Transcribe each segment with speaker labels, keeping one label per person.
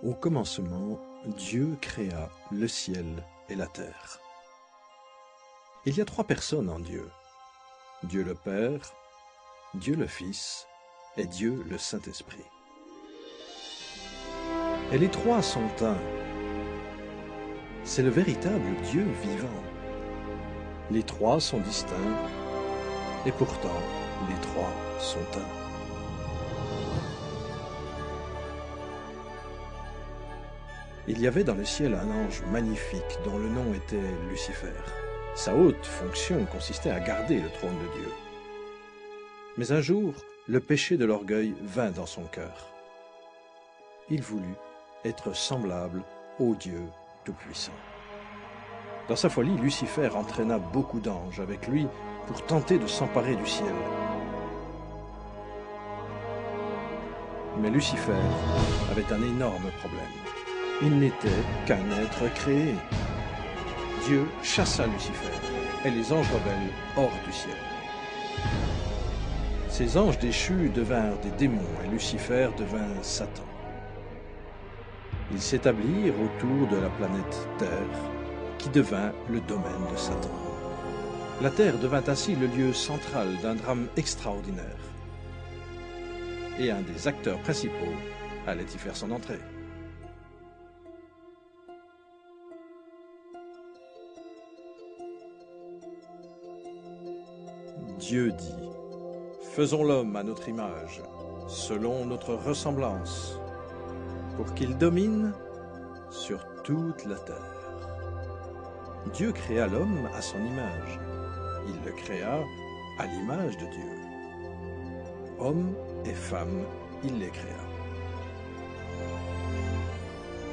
Speaker 1: Au commencement, Dieu créa le ciel et la terre. Il y a trois personnes en Dieu. Dieu le Père, Dieu le Fils et Dieu le Saint-Esprit. Et les trois sont un. C'est le véritable Dieu vivant. Les trois sont distincts et pourtant les trois sont un. Il y avait dans le ciel un ange magnifique dont le nom était Lucifer. Sa haute fonction consistait à garder le trône de Dieu. Mais un jour, le péché de l'orgueil vint dans son cœur. Il voulut être semblable au Dieu Tout-Puissant. Dans sa folie, Lucifer entraîna beaucoup d'anges avec lui pour tenter de s'emparer du ciel. Mais Lucifer avait un énorme problème. Il n'était qu'un être créé. Dieu chassa Lucifer et les anges rebelles hors du ciel. Ces anges déchus devinrent des démons et Lucifer devint Satan. Ils s'établirent autour de la planète Terre, qui devint le domaine de Satan. La Terre devint ainsi le lieu central d'un drame extraordinaire. Et un des acteurs principaux allait y faire son entrée. Dieu dit, « Faisons l'homme à notre image, selon notre ressemblance, pour qu'il domine sur toute la terre. » Dieu créa l'homme à son image. Il le créa à l'image de Dieu. Hommes et femmes, il les créa.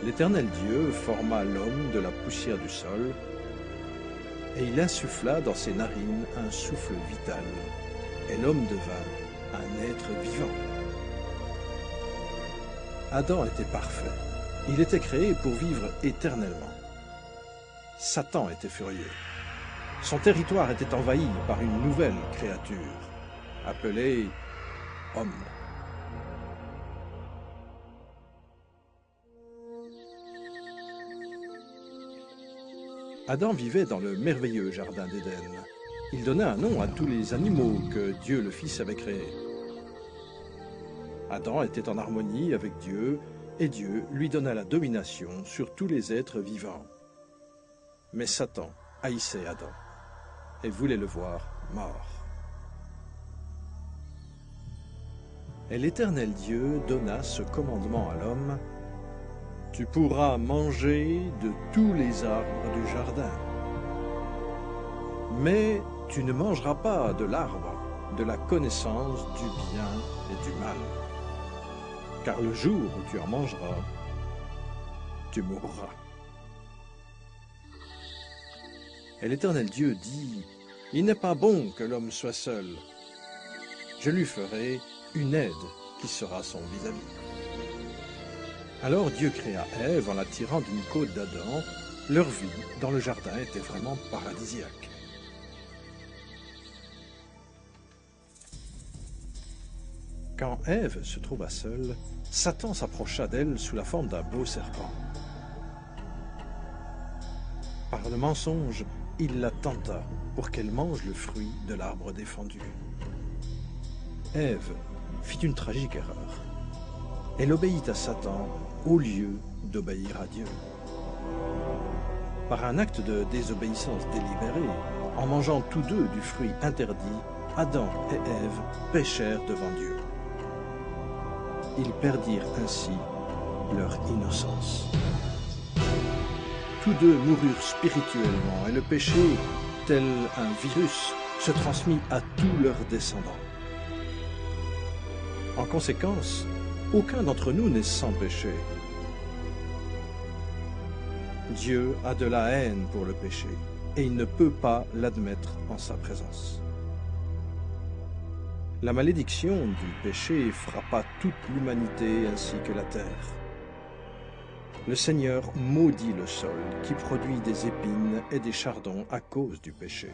Speaker 1: L'Éternel Dieu forma l'homme de la poussière du sol, et il insuffla dans ses narines un souffle vital, et l'homme devint un être vivant. Adam était parfait. Il était créé pour vivre éternellement. Satan était furieux. Son territoire était envahi par une nouvelle créature, appelée homme. Adam vivait dans le merveilleux jardin d'Éden. Il donna un nom à tous les animaux que Dieu le Fils avait créés. Adam était en harmonie avec Dieu, et Dieu lui donna la domination sur tous les êtres vivants. Mais Satan haïssait Adam et voulait le voir mort. Et l'Éternel Dieu donna ce commandement à l'homme: « Tu pourras manger de tous les arbres du jardin, mais tu ne mangeras pas de l'arbre de la connaissance du bien et du mal, car le jour où tu en mangeras, tu mourras. » Et l'Éternel Dieu dit, « Il n'est pas bon que l'homme soit seul. Je lui ferai une aide qui sera son vis-à-vis. » Alors Dieu créa Ève en la tirant d'une côte d'Adam. Leur vie dans le jardin était vraiment paradisiaque. Quand Ève se trouva seule, Satan s'approcha d'elle sous la forme d'un beau serpent. Par le mensonge, il la tenta pour qu'elle mange le fruit de l'arbre défendu. Ève fit une tragique erreur. Elle obéit à Satan au lieu d'obéir à Dieu. Par un acte de désobéissance délibérée, en mangeant tous deux du fruit interdit, Adam et Ève péchèrent devant Dieu. Ils perdirent ainsi leur innocence. Tous deux moururent spirituellement et le péché, tel un virus, se transmit à tous leurs descendants. En conséquence, aucun d'entre nous n'est sans péché. Dieu a de la haine pour le péché et il ne peut pas l'admettre en sa présence. La malédiction du péché frappa toute l'humanité ainsi que la terre. Le Seigneur maudit le sol qui produit des épines et des chardons à cause du péché.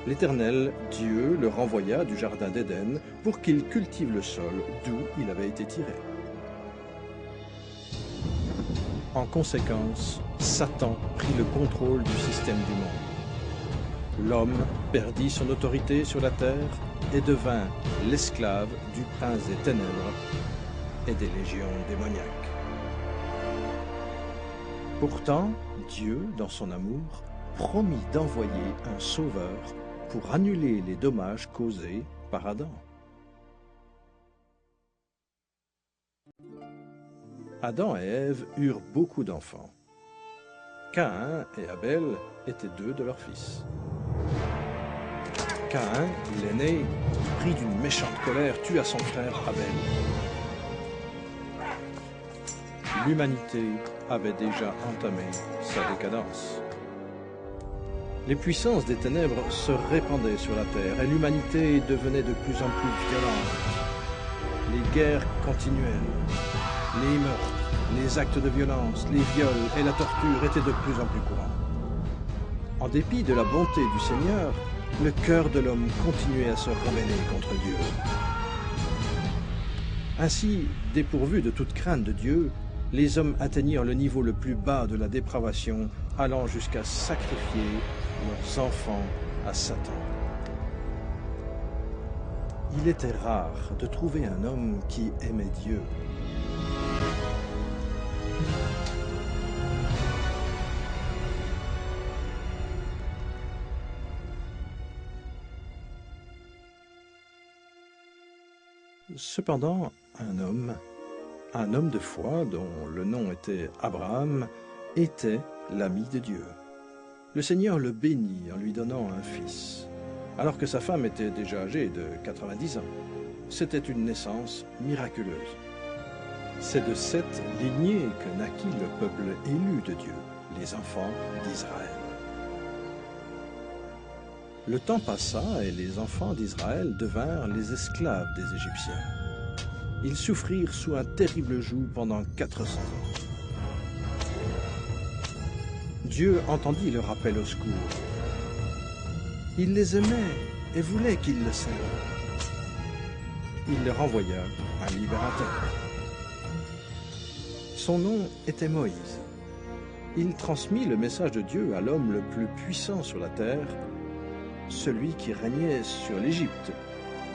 Speaker 1: L'Éternel, Dieu, le renvoya du jardin d'Éden pour qu'il cultive le sol d'où il avait été tiré. En conséquence, Satan prit le contrôle du système du monde. L'homme perdit son autorité sur la terre et devint l'esclave du prince des ténèbres et des légions démoniaques. Pourtant, Dieu, dans son amour, promit d'envoyer un sauveur pour annuler les dommages causés par Adam. Adam et Ève eurent beaucoup d'enfants. Caïn et Abel étaient deux de leurs fils. Caïn, l'aîné, pris d'une méchante colère, tua son frère Abel. L'humanité avait déjà entamé sa décadence. Les puissances des ténèbres se répandaient sur la terre et l'humanité devenait de plus en plus violente. Les guerres continuelles, les meurtres, les actes de violence, les viols et la torture étaient de plus en plus courants. En dépit de la bonté du Seigneur, le cœur de l'homme continuait à se rebeller contre Dieu. Ainsi, dépourvus de toute crainte de Dieu, les hommes atteignirent le niveau le plus bas de la dépravation, allant jusqu'à sacrifier leurs enfants à Satan. Il était rare de trouver un homme qui aimait Dieu. Cependant, un homme de foi, dont le nom était Abraham, était l'ami de Dieu. Le Seigneur le bénit en lui donnant un fils, alors que sa femme était déjà âgée de 90 ans. C'était une naissance miraculeuse. C'est de cette lignée que naquit le peuple élu de Dieu, les enfants d'Israël. Le temps passa et les enfants d'Israël devinrent les esclaves des Égyptiens. Ils souffrirent sous un terrible joug pendant 400 ans. Dieu entendit leur appel au secours. Il les aimait et voulait qu'ils le servent. Il leur envoya un libérateur. Son nom était Moïse. Il transmit le message de Dieu à l'homme le plus puissant sur la terre, celui qui régnait sur l'Égypte,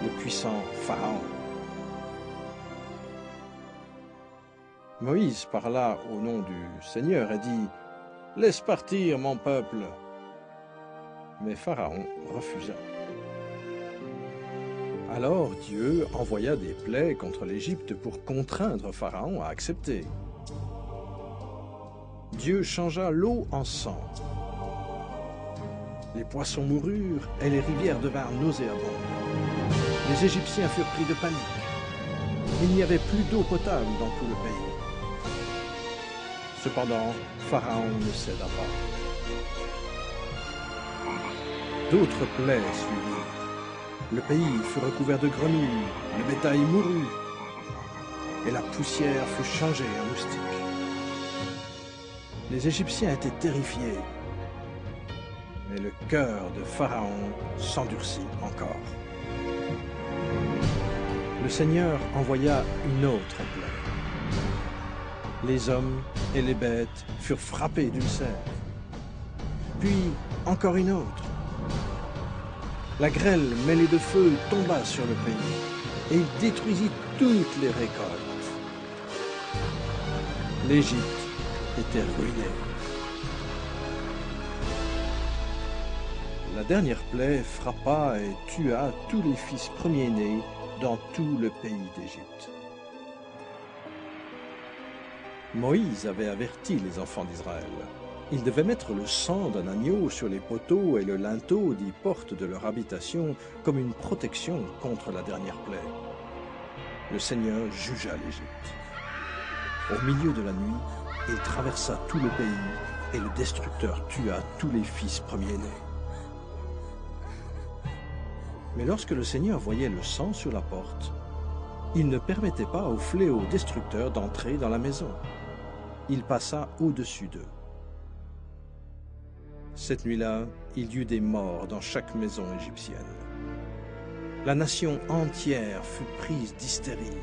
Speaker 1: le puissant Pharaon. Moïse parla au nom du Seigneur et dit « Laisse partir mon peuple !» Mais Pharaon refusa. Alors Dieu envoya des plaies contre l'Égypte pour contraindre Pharaon à accepter. Dieu changea l'eau en sang. Les poissons moururent et les rivières devinrent nauséabondes. Les Égyptiens furent pris de panique. Il n'y avait plus d'eau potable dans tout le pays. Cependant, Pharaon ne céda pas. D'autres plaies suivirent. Le pays fut recouvert de grenouilles, le bétail mourut, et la poussière fut changée en moustiques. Les Égyptiens étaient terrifiés, mais le cœur de Pharaon s'endurcit encore. Le Seigneur envoya une autre plaie. Les hommes et les bêtes furent frappés d'ulcères. Puis encore une autre. La grêle mêlée de feu tomba sur le pays et il détruisit toutes les récoltes. L'Égypte était ruinée. La dernière plaie frappa et tua tous les fils premiers-nés dans tout le pays d'Égypte. Moïse avait averti les enfants d'Israël. Ils devaient mettre le sang d'un agneau sur les poteaux et le linteau des portes de leur habitation comme une protection contre la dernière plaie. Le Seigneur jugea l'Égypte. Au milieu de la nuit, il traversa tout le pays et le destructeur tua tous les fils premiers-nés. Mais lorsque le Seigneur voyait le sang sur la porte, il ne permettait pas au fléau destructeur d'entrer dans la maison. Il passa au-dessus d'eux. Cette nuit-là, il y eut des morts dans chaque maison égyptienne. La nation entière fut prise d'hystérie.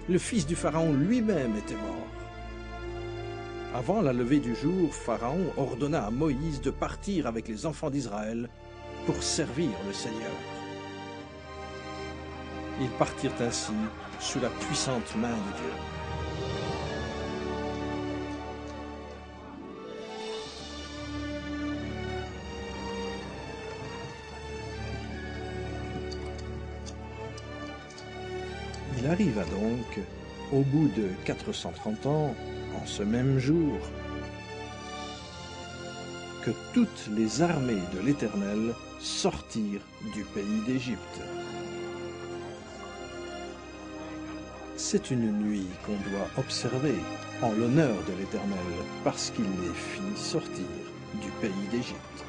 Speaker 1: Le fils du Pharaon lui-même était mort. Avant la levée du jour, Pharaon ordonna à Moïse de partir avec les enfants d'Israël pour servir le Seigneur. Ils partirent ainsi sous la puissante main de Dieu. Il arriva donc, au bout de 430 ans, en ce même jour, que toutes les armées de l'Éternel sortirent du pays d'Égypte. C'est une nuit qu'on doit observer en l'honneur de l'Éternel, parce qu'il les fit sortir du pays d'Égypte.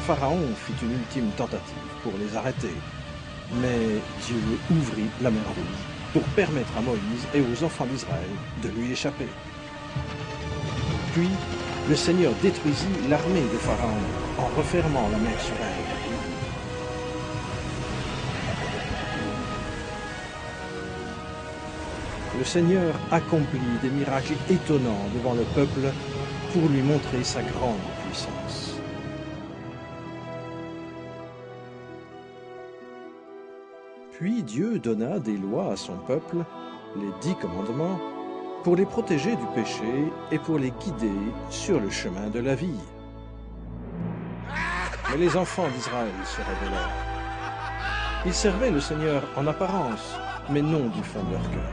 Speaker 1: Pharaon fit une ultime tentative pour les arrêter, mais Dieu ouvrit la mer Rouge pour permettre à Moïse et aux enfants d'Israël de lui échapper. Puis, le Seigneur détruisit l'armée de Pharaon en refermant la mer sur elle. Le Seigneur accomplit des miracles étonnants devant le peuple pour lui montrer sa grande puissance. Puis Dieu donna des lois à son peuple, les 10 commandements, pour les protéger du péché et pour les guider sur le chemin de la vie. Mais les enfants d'Israël se rebellèrent. Ils servaient le Seigneur en apparence, mais non du fond de leur cœur.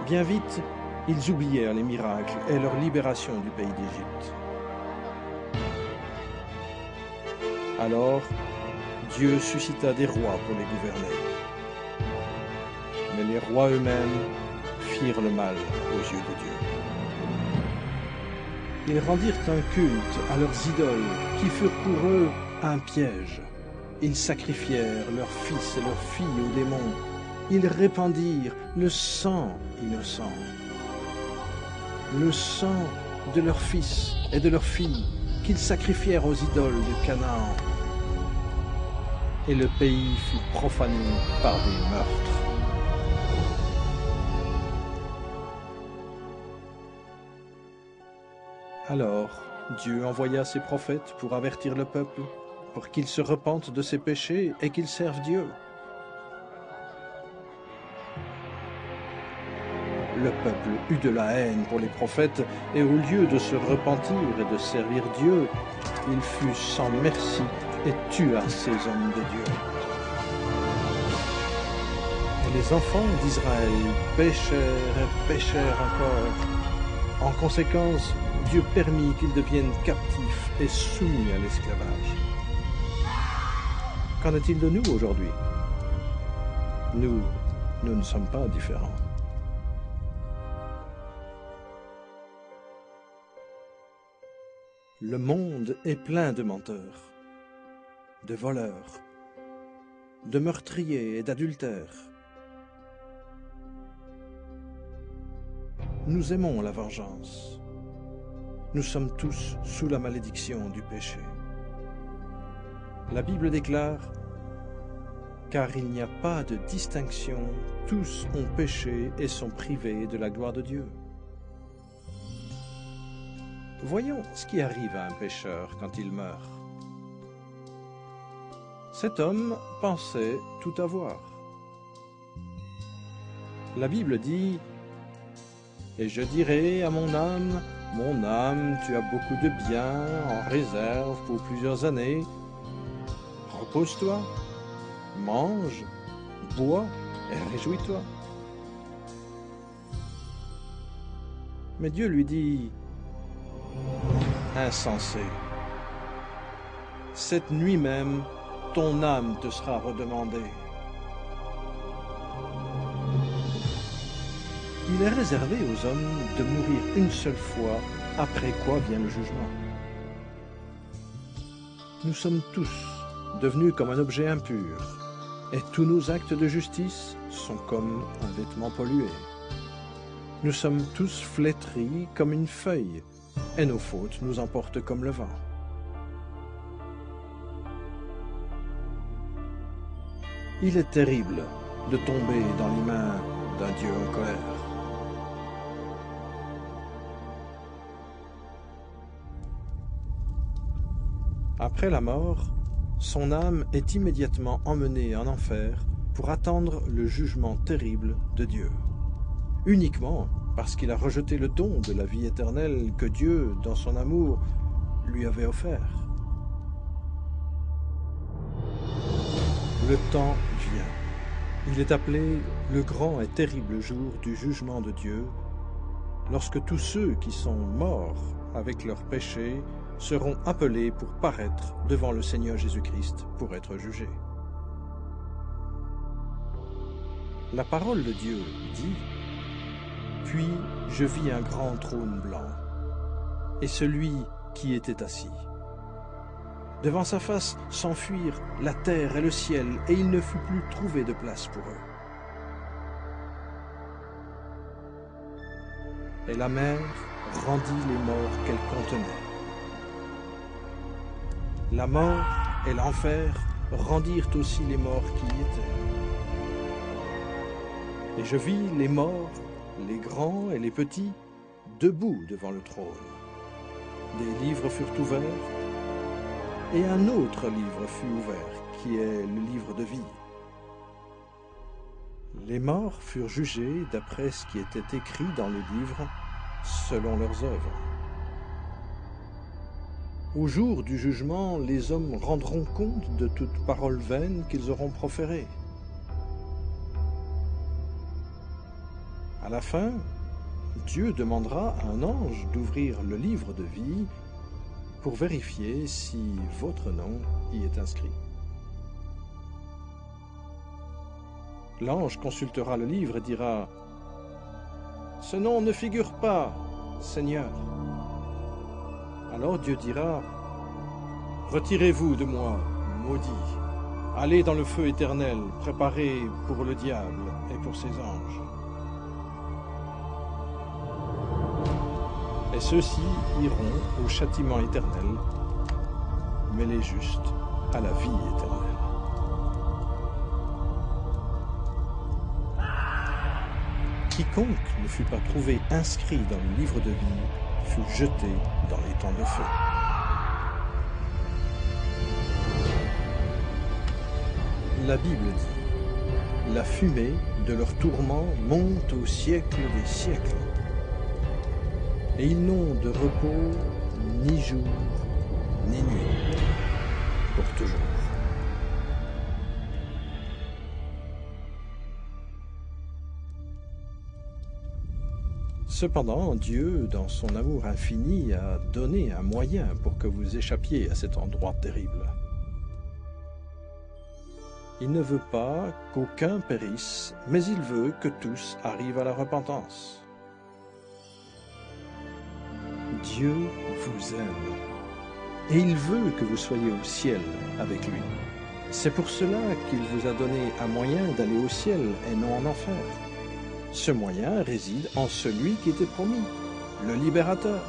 Speaker 1: Bien vite, ils oublièrent les miracles et leur libération du pays d'Égypte. Alors, Dieu suscita des rois pour les gouverner. Mais les rois eux-mêmes firent le mal aux yeux de Dieu. Ils rendirent un culte à leurs idoles qui furent pour eux un piège. Ils sacrifièrent leurs fils et leurs filles aux démons. Ils répandirent le sang innocent, le sang de leurs fils et de leurs filles qu'ils sacrifièrent aux idoles de Canaan. Et le pays fut profané par des meurtres. Alors, Dieu envoya ses prophètes pour avertir le peuple, pour qu'il se repente de ses péchés et qu'il serve Dieu. Le peuple eut de la haine pour les prophètes, et au lieu de se repentir et de servir Dieu, il fut sans merci et tua ces hommes de Dieu. Et les enfants d'Israël péchèrent et péchèrent encore. En conséquence, Dieu permit qu'ils deviennent captifs et soumis à l'esclavage. Qu'en est-il de nous aujourd'hui? Nous ne sommes pas différents. Le monde est plein de menteurs, de voleurs, de meurtriers et d'adultères. Nous aimons la vengeance. Nous sommes tous sous la malédiction du péché. La Bible déclare « Car il n'y a pas de distinction, tous ont péché et sont privés de la gloire de Dieu. » Voyons ce qui arrive à un pécheur quand il meurt. Cet homme pensait tout avoir. La Bible dit « Et je dirai à mon âme, tu as beaucoup de biens en réserve pour plusieurs années. Repose-toi, mange, bois et réjouis-toi. » Mais Dieu lui dit « Insensé, cette nuit même, ton âme te sera redemandée. » Il est réservé aux hommes de mourir une seule fois, après quoi vient le jugement. Nous sommes tous devenus comme un objet impur, et tous nos actes de justice sont comme un vêtement pollué. Nous sommes tous flétris comme une feuille, et nos fautes nous emportent comme le vent. Il est terrible de tomber dans les mains d'un Dieu en colère. Après la mort, son âme est immédiatement emmenée en enfer pour attendre le jugement terrible de Dieu, uniquement parce qu'il a rejeté le don de la vie éternelle que Dieu, dans son amour, lui avait offert. Le temps vient. Il est appelé le grand et terrible jour du jugement de Dieu, lorsque tous ceux qui sont morts avec leurs péchés seront appelés pour paraître devant le Seigneur Jésus-Christ pour être jugés. La parole de Dieu dit: « Puis je vis un grand trône blanc, et celui qui était assis. Devant sa face s'enfuirent la terre et le ciel, et il ne fut plus trouvé de place pour eux. Et la mer rendit les morts qu'elle contenait. La mort et l'enfer rendirent aussi les morts qui y étaient. Et je vis les morts, les grands et les petits, debout devant le trône. Des livres furent ouverts, et un autre livre fut ouvert, qui est le livre de vie. Les morts furent jugés d'après ce qui était écrit dans le livre, selon leurs œuvres. Au jour du jugement, les hommes rendront compte de toute parole vaine qu'ils auront proférée. À la fin, Dieu demandera à un ange d'ouvrir le livre de vie pour vérifier si votre nom y est inscrit. L'ange consultera le livre et dira: « Ce nom ne figure pas, Seigneur. » Alors Dieu dira: « Retirez-vous de moi, maudit. Allez dans le feu éternel, préparé pour le diable et pour ses anges. » Et ceux-ci iront au châtiment éternel, mais les justes à la vie éternelle. Quiconque ne fut pas trouvé inscrit dans le livre de vie fut jeté dans les temps de feu. La Bible dit: « La fumée de leur tourment monte au siècle des siècles. Et ils n'ont de repos ni jour ni nuit, pour toujours. » Cependant, Dieu, dans son amour infini, a donné un moyen pour que vous échappiez à cet endroit terrible. Il ne veut pas qu'aucun périsse, mais il veut que tous arrivent à la repentance. Dieu vous aime, et il veut que vous soyez au ciel avec lui. C'est pour cela qu'il vous a donné un moyen d'aller au ciel et non en enfer. Ce moyen réside en celui qui était promis, le libérateur.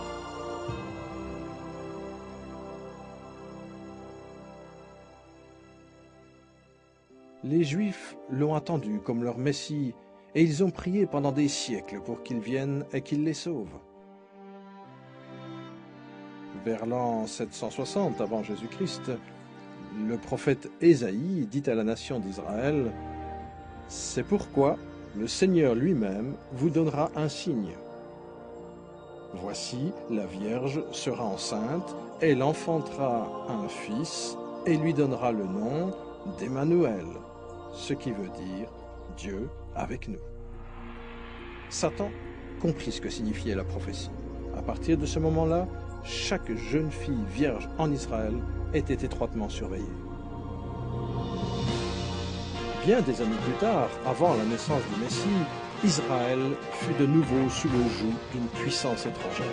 Speaker 1: Les Juifs l'ont attendu comme leur Messie, et ils ont prié pendant des siècles pour qu'il vienne et qu'il les sauve. Vers l'an 760 avant Jésus-Christ, le prophète Ésaïe dit à la nation d'Israël: « C'est pourquoi le Seigneur lui-même vous donnera un signe. Voici, la Vierge sera enceinte, elle enfantera un fils et lui donnera le nom d'Emmanuel, ce qui veut dire Dieu avec nous. » Satan comprit ce que signifiait la prophétie. À partir de ce moment-là, chaque jeune fille vierge en Israël était étroitement surveillée. Bien des années plus tard, avant la naissance du Messie, Israël fut de nouveau sous le joug d'une puissance étrangère.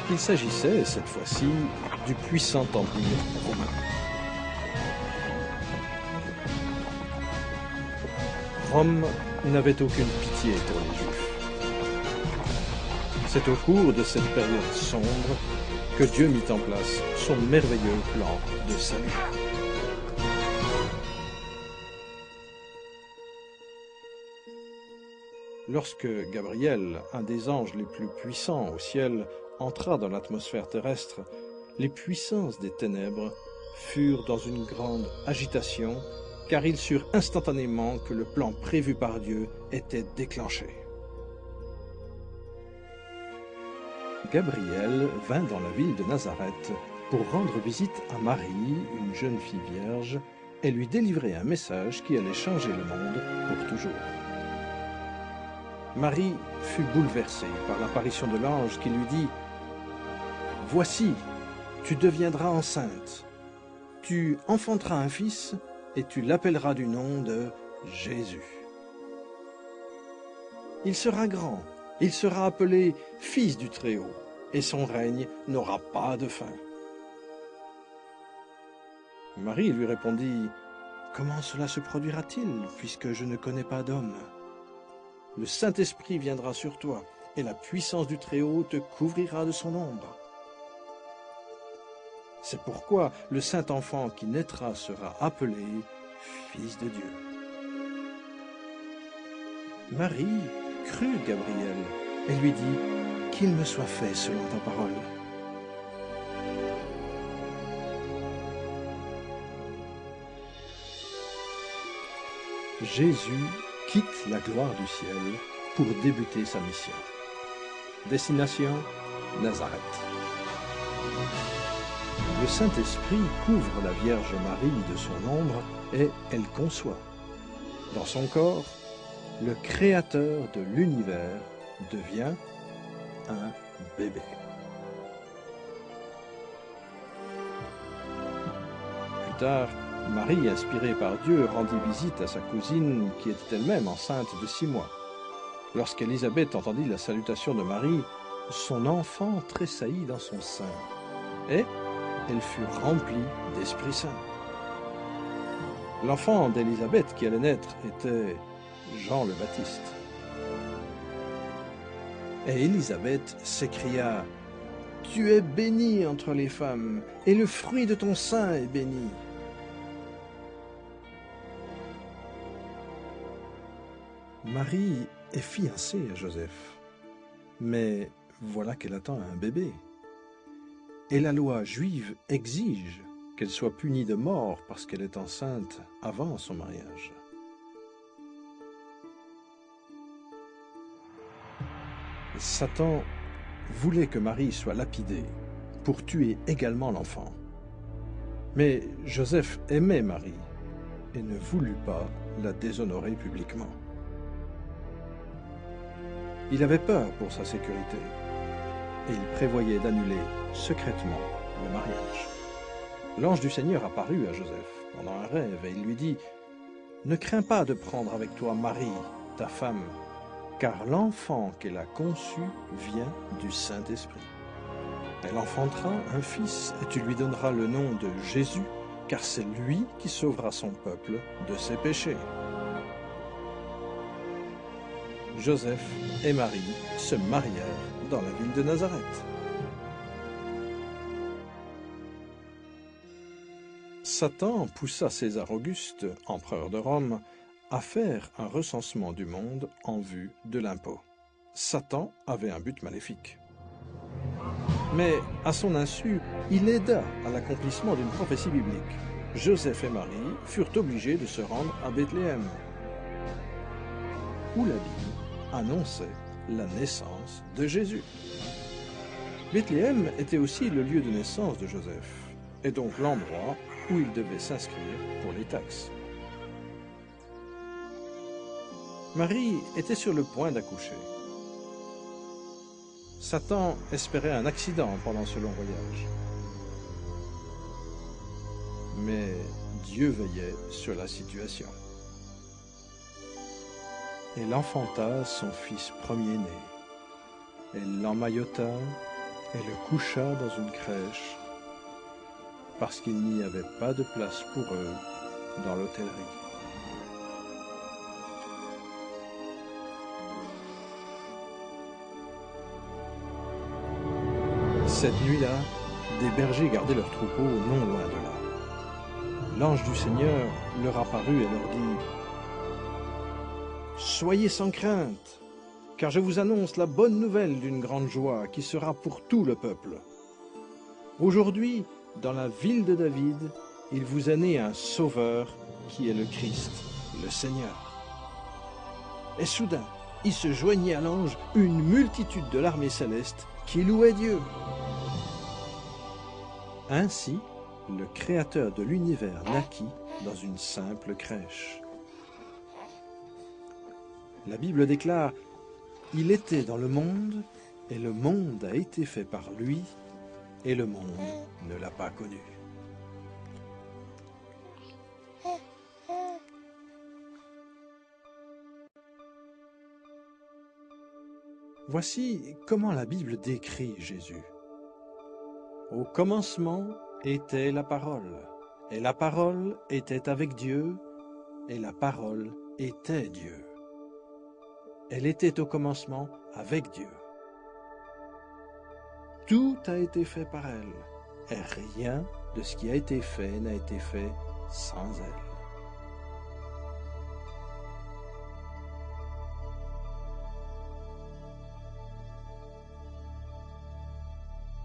Speaker 1: Il s'agissait, cette fois-ci, du puissant empire romain. Rome n'avait aucune pitié pour les Juifs. C'est au cours de cette période sombre que Dieu mit en place son merveilleux plan de salut. Lorsque Gabriel, un des anges les plus puissants au ciel, entra dans l'atmosphère terrestre, les puissances des ténèbres furent dans une grande agitation, car ils surent instantanément que le plan prévu par Dieu était déclenché. Gabriel vint dans la ville de Nazareth pour rendre visite à Marie, une jeune fille vierge, et lui délivrer un message qui allait changer le monde pour toujours. Marie fut bouleversée par l'apparition de l'ange qui lui dit « Voici, tu deviendras enceinte, tu enfanteras un fils et tu l'appelleras du nom de Jésus. Il sera grand, il sera appelé Fils du Très-Haut, et son règne n'aura pas de fin. » Marie lui répondit « Comment cela se produira-t-il, puisque je ne connais pas d'homme ? Le Saint-Esprit viendra sur toi, et la puissance du Très-Haut te couvrira de son ombre. C'est pourquoi le Saint-Enfant qui naîtra sera appelé Fils de Dieu. » Marie crut Gabriel et lui dit « Qu'il me soit fait selon ta parole. » Jésus quitte la gloire du ciel pour débuter sa mission. Destination, Nazareth. Le Saint-Esprit couvre la Vierge Marie de son ombre et elle conçoit. Dans son corps, le Créateur de l'univers devient un bébé. Plus tard, Marie, inspirée par Dieu, rendit visite à sa cousine qui était elle-même enceinte de 6 mois. Lorsqu'Élisabeth entendit la salutation de Marie, son enfant tressaillit dans son sein et elle fut remplie d'Esprit Saint. L'enfant d'Élisabeth qui allait naître était Jean le Baptiste. Et Élisabeth s'écria « Tu es bénie entre les femmes, et le fruit de ton sein est béni. » Marie est fiancée à Joseph, mais voilà qu'elle attend un bébé. Et la loi juive exige qu'elle soit punie de mort parce qu'elle est enceinte avant son mariage. Satan voulait que Marie soit lapidée pour tuer également l'enfant. Mais Joseph aimait Marie et ne voulut pas la déshonorer publiquement. Il avait peur pour sa sécurité et il prévoyait d'annuler secrètement le mariage. L'ange du Seigneur apparut à Joseph pendant un rêve et il lui dit « Ne crains pas de prendre avec toi Marie, ta femme, car l'enfant qu'elle a conçu vient du Saint-Esprit. Elle enfantera un fils et tu lui donneras le nom de Jésus, car c'est lui qui sauvera son peuple de ses péchés. » Joseph et Marie se marièrent dans la ville de Nazareth. Satan poussa César Auguste, empereur de Rome, à faire un recensement du monde en vue de l'impôt. Satan avait un but maléfique. Mais à son insu, il aida à l'accomplissement d'une prophétie biblique. Joseph et Marie furent obligés de se rendre à Bethléem, où la Bible annonçait la naissance de Jésus. Bethléem était aussi le lieu de naissance de Joseph, et donc l'endroit où il devait s'inscrire pour les taxes. Marie était sur le point d'accoucher. Satan espérait un accident pendant ce long voyage. Mais Dieu veillait sur la situation. Elle enfanta son fils premier-né. Elle l'emmaillota et le coucha dans une crèche parce qu'il n'y avait pas de place pour eux dans l'hôtellerie. Cette nuit-là, des bergers gardaient leurs troupeaux non loin de là. L'ange du Seigneur leur apparut et leur dit « Soyez sans crainte, car je vous annonce la bonne nouvelle d'une grande joie qui sera pour tout le peuple. Aujourd'hui, dans la ville de David, il vous est né un sauveur qui est le Christ, le Seigneur. Et soudain, il se joignit à l'ange une multitude de l'armée céleste qui louait Dieu. Ainsi, le Créateur de l'univers naquit dans une simple crèche. La Bible déclare « Il était dans le monde, et le monde a été fait par lui, et le monde ne l'a pas connu. » Voici comment la Bible décrit Jésus. Au commencement était la parole, et la parole était avec Dieu, et la parole était Dieu. Elle était au commencement avec Dieu. Tout a été fait par elle, et rien de ce qui a été fait n'a été fait sans elle.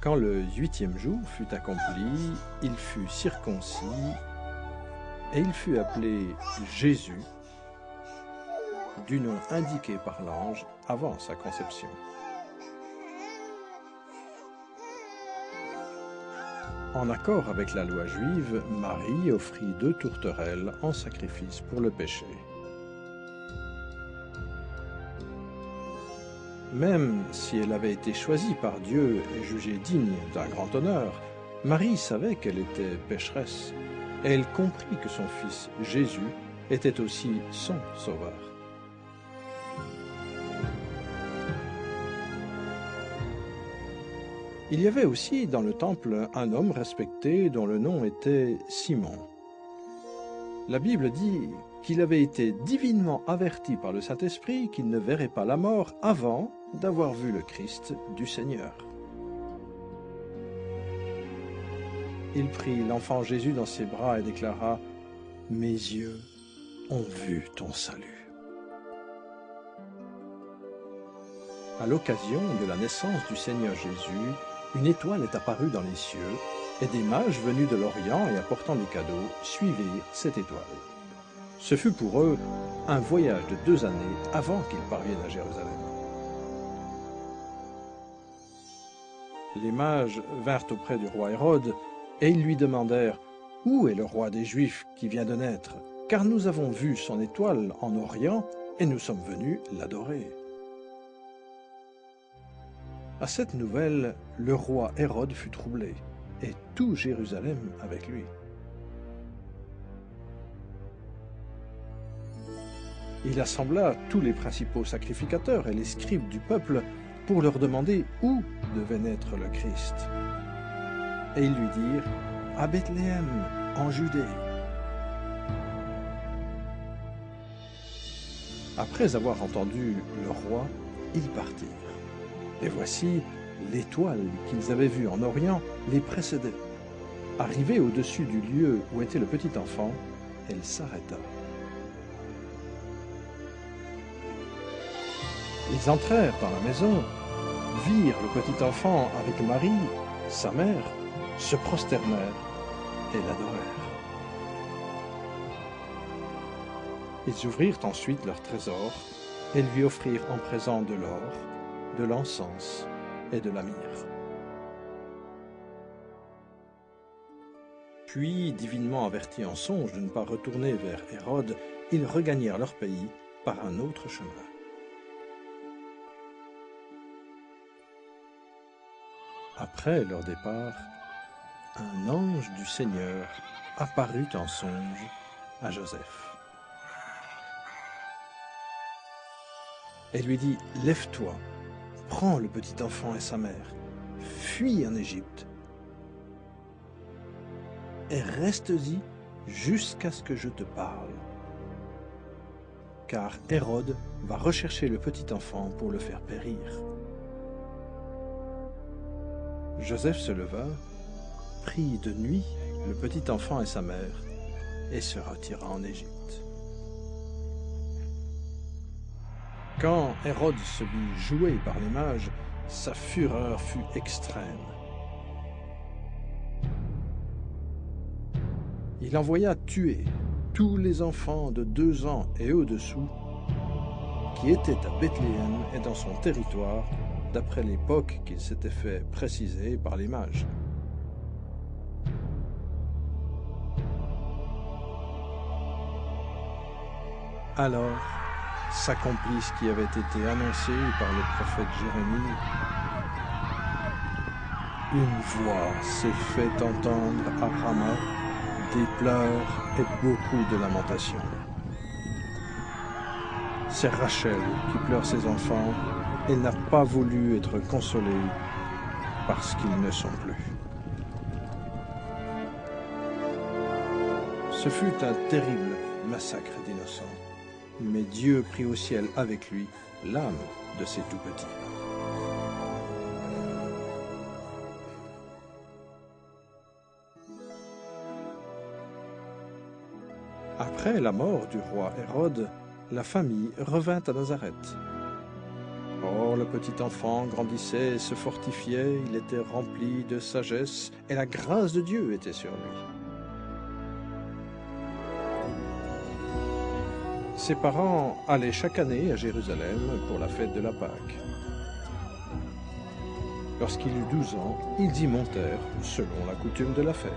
Speaker 1: Quand le 8e jour fut accompli, il fut circoncis et il fut appelé Jésus, du nom indiqué par l'ange avant sa conception. En accord avec la loi juive, Marie offrit 2 tourterelles en sacrifice pour le péché. Même si elle avait été choisie par Dieu et jugée digne d'un grand honneur, Marie savait qu'elle était pécheresse, et elle comprit que son fils Jésus était aussi son sauveur. Il y avait aussi dans le temple un homme respecté dont le nom était Simon. La Bible dit qu'il avait été divinement averti par le Saint-Esprit qu'il ne verrait pas la mort avant d'avoir vu le Christ du Seigneur. Il prit l'enfant Jésus dans ses bras et déclara « Mes yeux ont vu ton salut ». À l'occasion de la naissance du Seigneur Jésus, une étoile est apparue dans les cieux, et des mages venus de l'Orient et apportant des cadeaux suivirent cette étoile. Ce fut pour eux un voyage de 2 années avant qu'ils parviennent à Jérusalem. Les mages vinrent auprès du roi Hérode, et ils lui demandèrent « Où est le roi des Juifs qui vient de naître? Car nous avons vu son étoile en Orient, et nous sommes venus l'adorer. » À cette nouvelle, le roi Hérode fut troublé, et tout Jérusalem avec lui. Il assembla tous les principaux sacrificateurs et les scribes du peuple pour leur demander où devait naître le Christ. Et ils lui dirent « À Bethléem, en Judée. » Après avoir entendu le roi, ils partirent. Et voici, l'étoile qu'ils avaient vue en Orient les précédait. Arrivée au-dessus du lieu où était le petit enfant, elle s'arrêta. Ils entrèrent dans la maison, virent le petit enfant avec Marie, sa mère, se prosternèrent et l'adorèrent. Ils ouvrirent ensuite leur trésor et lui offrirent en présent de l'or, de l'encens et de la myrrhe. Puis, divinement avertis en songe de ne pas retourner vers Hérode, ils regagnèrent leur pays par un autre chemin. Après leur départ, un ange du Seigneur apparut en songe à Joseph. Et lui dit « Lève-toi, prends le petit enfant et sa mère, fuis en Égypte, et reste-y jusqu'à ce que je te parle. Car Hérode va rechercher le petit enfant pour le faire périr. » Joseph se leva, prit de nuit le petit enfant et sa mère, et se retira en Égypte. Quand Hérode se vit joué par les mages, sa fureur fut extrême. Il envoya tuer tous les enfants de 2 ans et au-dessous qui étaient à Bethléem et dans son territoire, d'après l'époque qu'il s'était fait préciser par les mages. Alors s'accomplit ce qui avait été annoncé par le prophète Jérémie. Une voix s'est fait entendre à Rama, des pleurs et beaucoup de lamentations. C'est Rachel qui pleure ses enfants et n'a pas voulu être consolée parce qu'ils ne sont plus. Ce fut un terrible massacre d'innocents, mais Dieu prit au ciel avec lui l'âme de ces tout-petits. Après la mort du roi Hérode, la famille revint à Nazareth. Or, le petit enfant grandissait et se fortifiait, il était rempli de sagesse, et la grâce de Dieu était sur lui. Ses parents allaient chaque année à Jérusalem pour la fête de la Pâque. Lorsqu'il eut 12 ans, ils y montèrent selon la coutume de la fête.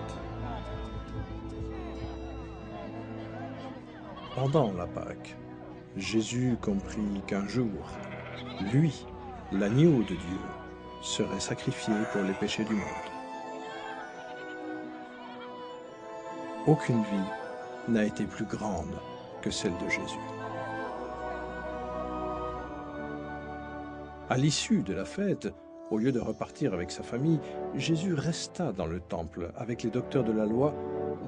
Speaker 1: Pendant la Pâque, Jésus comprit qu'un jour, lui, l'agneau de Dieu, serait sacrifié pour les péchés du monde. Aucune vie n'a été plus grande que celle de Jésus. À l'issue de la fête, au lieu de repartir avec sa famille, Jésus resta dans le temple avec les docteurs de la loi,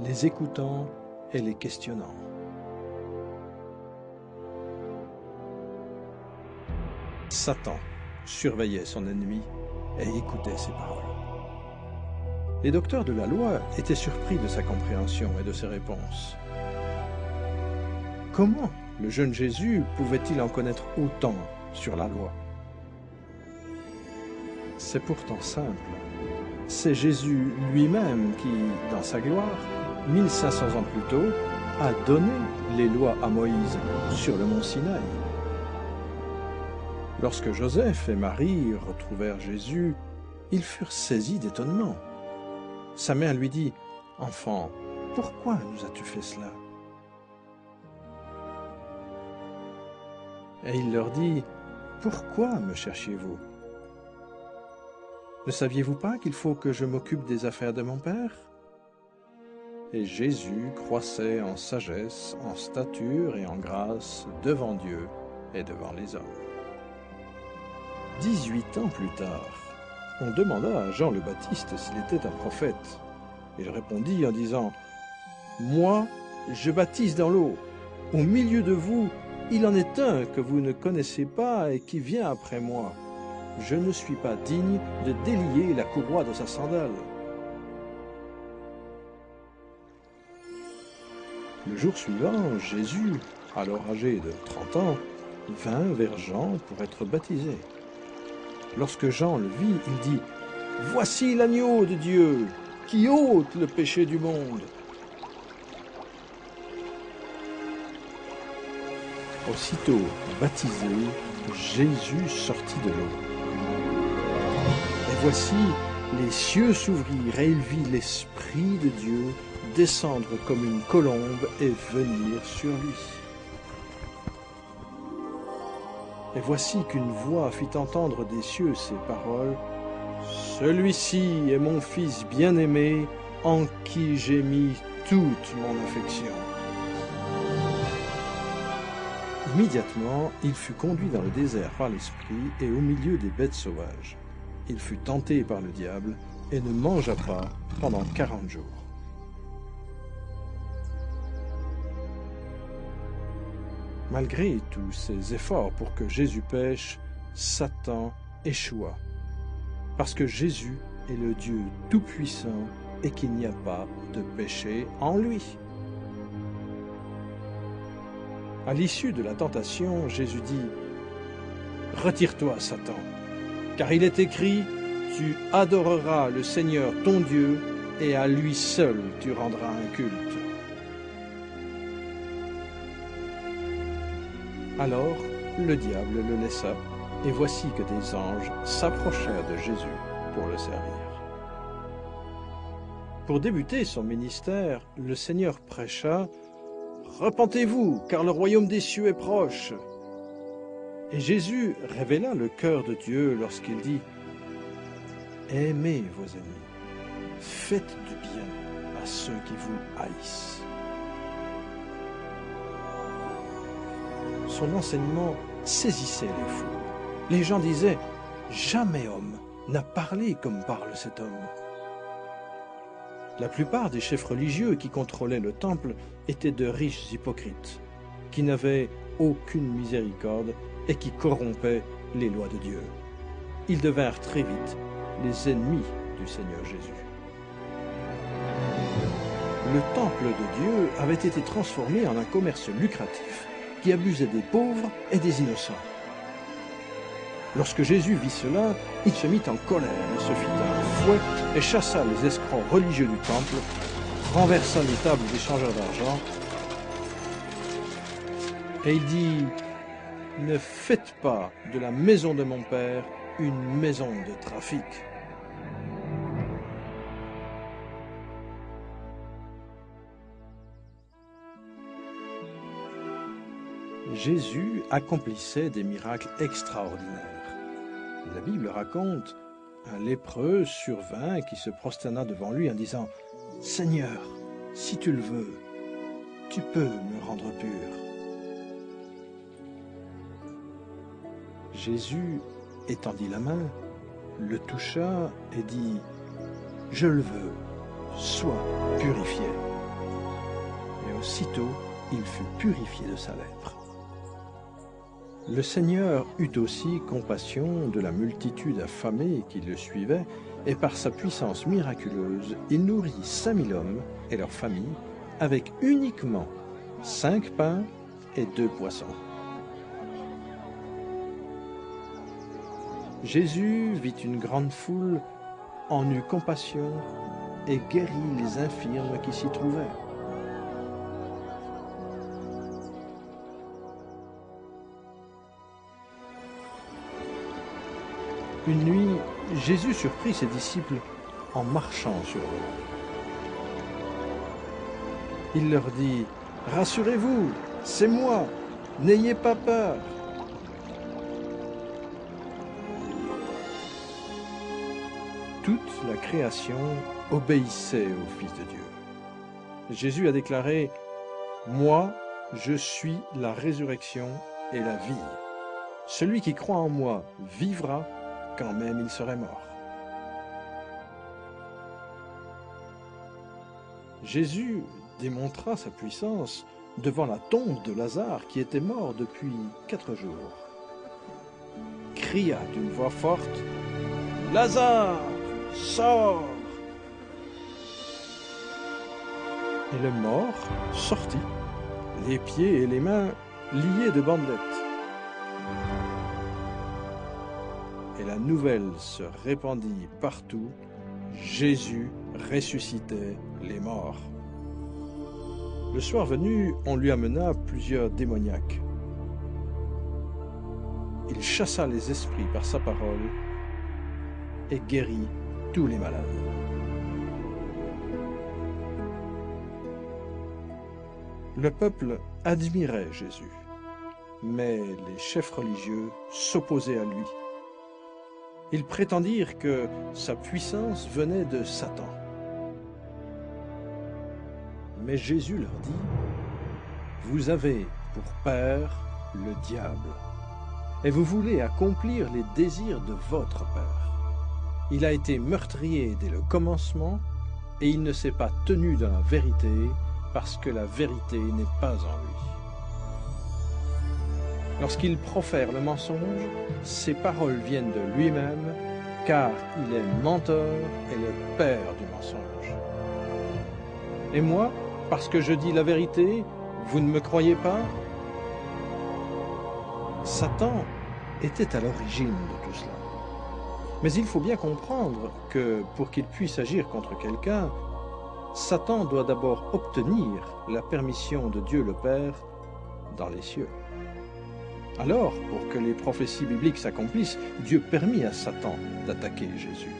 Speaker 1: les écoutant et les questionnant. Satan surveillait son ennemi et écoutait ses paroles. Les docteurs de la loi étaient surpris de sa compréhension et de ses réponses. Comment le jeune Jésus pouvait-il en connaître autant sur la loi? C'est pourtant simple. C'est Jésus lui-même qui, dans sa gloire, 1500 ans plus tôt, a donné les lois à Moïse sur le mont Sinaï. Lorsque Joseph et Marie retrouvèrent Jésus, ils furent saisis d'étonnement. Sa mère lui dit, « Enfant, pourquoi nous as-tu fait cela ?» Et il leur dit, « Pourquoi me cherchiez-vous? Ne saviez-vous pas qu'il faut que je m'occupe des affaires de mon Père ?» Et Jésus croissait en sagesse, en stature et en grâce devant Dieu et devant les hommes. 18 ans plus tard, on demanda à Jean le Baptiste s'il était un prophète. Il répondit en disant, « Moi, je baptise dans l'eau. Au milieu de vous, il en est un que vous ne connaissez pas et qui vient après moi. Je ne suis pas digne de délier la courroie de sa sandale. » Le jour suivant, Jésus, alors âgé de 30 ans, vint vers Jean pour être baptisé. Lorsque Jean le vit, il dit, « Voici l'agneau de Dieu qui ôte le péché du monde. » Aussitôt baptisé, Jésus sortit de l'eau. Et voici, les cieux s'ouvrirent et il vit l'Esprit de Dieu descendre comme une colombe et venir sur lui. Et voici qu'une voix fit entendre des cieux ces paroles, « Celui-ci est mon Fils bien-aimé, en qui j'ai mis toute mon affection. » Immédiatement, il fut conduit dans le désert par l'Esprit et au milieu des bêtes sauvages. Il fut tenté par le diable et ne mangea pas pendant 40 jours. Malgré tous ces efforts pour que Jésus pêche, Satan échoua, parce que Jésus est le Dieu Tout-Puissant et qu'il n'y a pas de péché en lui. À l'issue de la tentation, Jésus dit, « retire-toi, Satan, car il est écrit, tu adoreras le Seigneur ton Dieu, et à lui seul tu rendras un culte. Alors le diable le laissa, et voici que des anges s'approchèrent de Jésus pour le servir. Pour débuter son ministère, le Seigneur prêcha « Repentez-vous, car le royaume des cieux est proche ». Et Jésus révéla le cœur de Dieu lorsqu'il dit « Aimez vos ennemis, faites du bien à ceux qui vous haïssent ». Son enseignement saisissait les foules. Les gens disaient « Jamais homme n'a parlé comme parle cet homme ». La plupart des chefs religieux qui contrôlaient le temple étaient de riches hypocrites, qui n'avaient aucune miséricorde et qui corrompaient les lois de Dieu. Ils devinrent très vite les ennemis du Seigneur Jésus. Le temple de Dieu avait été transformé en un commerce lucratif qui abusait des pauvres et des innocents. Lorsque Jésus vit cela, il se mit en colère et se fit un fouet et chassa les escrocs religieux du temple, renversa les tables des changeurs d'argent, et il dit « Ne faites pas de la maison de mon Père une maison de trafic. » Jésus accomplissait des miracles extraordinaires. La Bible raconte un lépreux survint qui se prosterna devant lui en disant « Seigneur, si tu le veux, tu peux me rendre pur. » Jésus étendit la main, le toucha et dit « Je le veux, sois purifié. » Et aussitôt, il fut purifié de sa lèpre. Le Seigneur eut aussi compassion de la multitude affamée qui le suivait, et par sa puissance miraculeuse, il nourrit 5000 hommes et leurs familles avec uniquement 5 pains et 2 poissons. Jésus vit une grande foule, en eut compassion et guérit les infirmes qui s'y trouvaient. Une nuit, Jésus surprit ses disciples en marchant sur l'eau. Il leur dit « Rassurez-vous, c'est moi, n'ayez pas peur. » Toute la création obéissait au Fils de Dieu. Jésus a déclaré « Moi, je suis la résurrection et la vie. Celui qui croit en moi vivra quand même il serait mort. » Jésus démontra sa puissance devant la tombe de Lazare qui était mort depuis 4 jours. Cria d'une voix forte « Lazare, sors !» Et le mort sortit, les pieds et les mains liés de bandelettes. Et la nouvelle se répandit partout, Jésus ressuscitait les morts. Le soir venu, on lui amena plusieurs démoniaques. Il chassa les esprits par sa parole et guérit tous les malades. Le peuple admirait Jésus, mais les chefs religieux s'opposaient à lui. Ils prétendirent que sa puissance venait de Satan. Mais Jésus leur dit « Vous avez pour père le diable, et vous voulez accomplir les désirs de votre père. Il a été meurtrier dès le commencement, et il ne s'est pas tenu dans la vérité, parce que la vérité n'est pas en lui. Lorsqu'il profère le mensonge, ses paroles viennent de lui-même, car il est menteur et le père du mensonge. Et moi, parce que je dis la vérité, vous ne me croyez pas? Satan était à l'origine de tout cela. Mais il faut bien comprendre que pour qu'il puisse agir contre quelqu'un, Satan doit d'abord obtenir la permission de Dieu le Père dans les cieux. Alors, pour que les prophéties bibliques s'accomplissent, Dieu permit à Satan d'attaquer Jésus.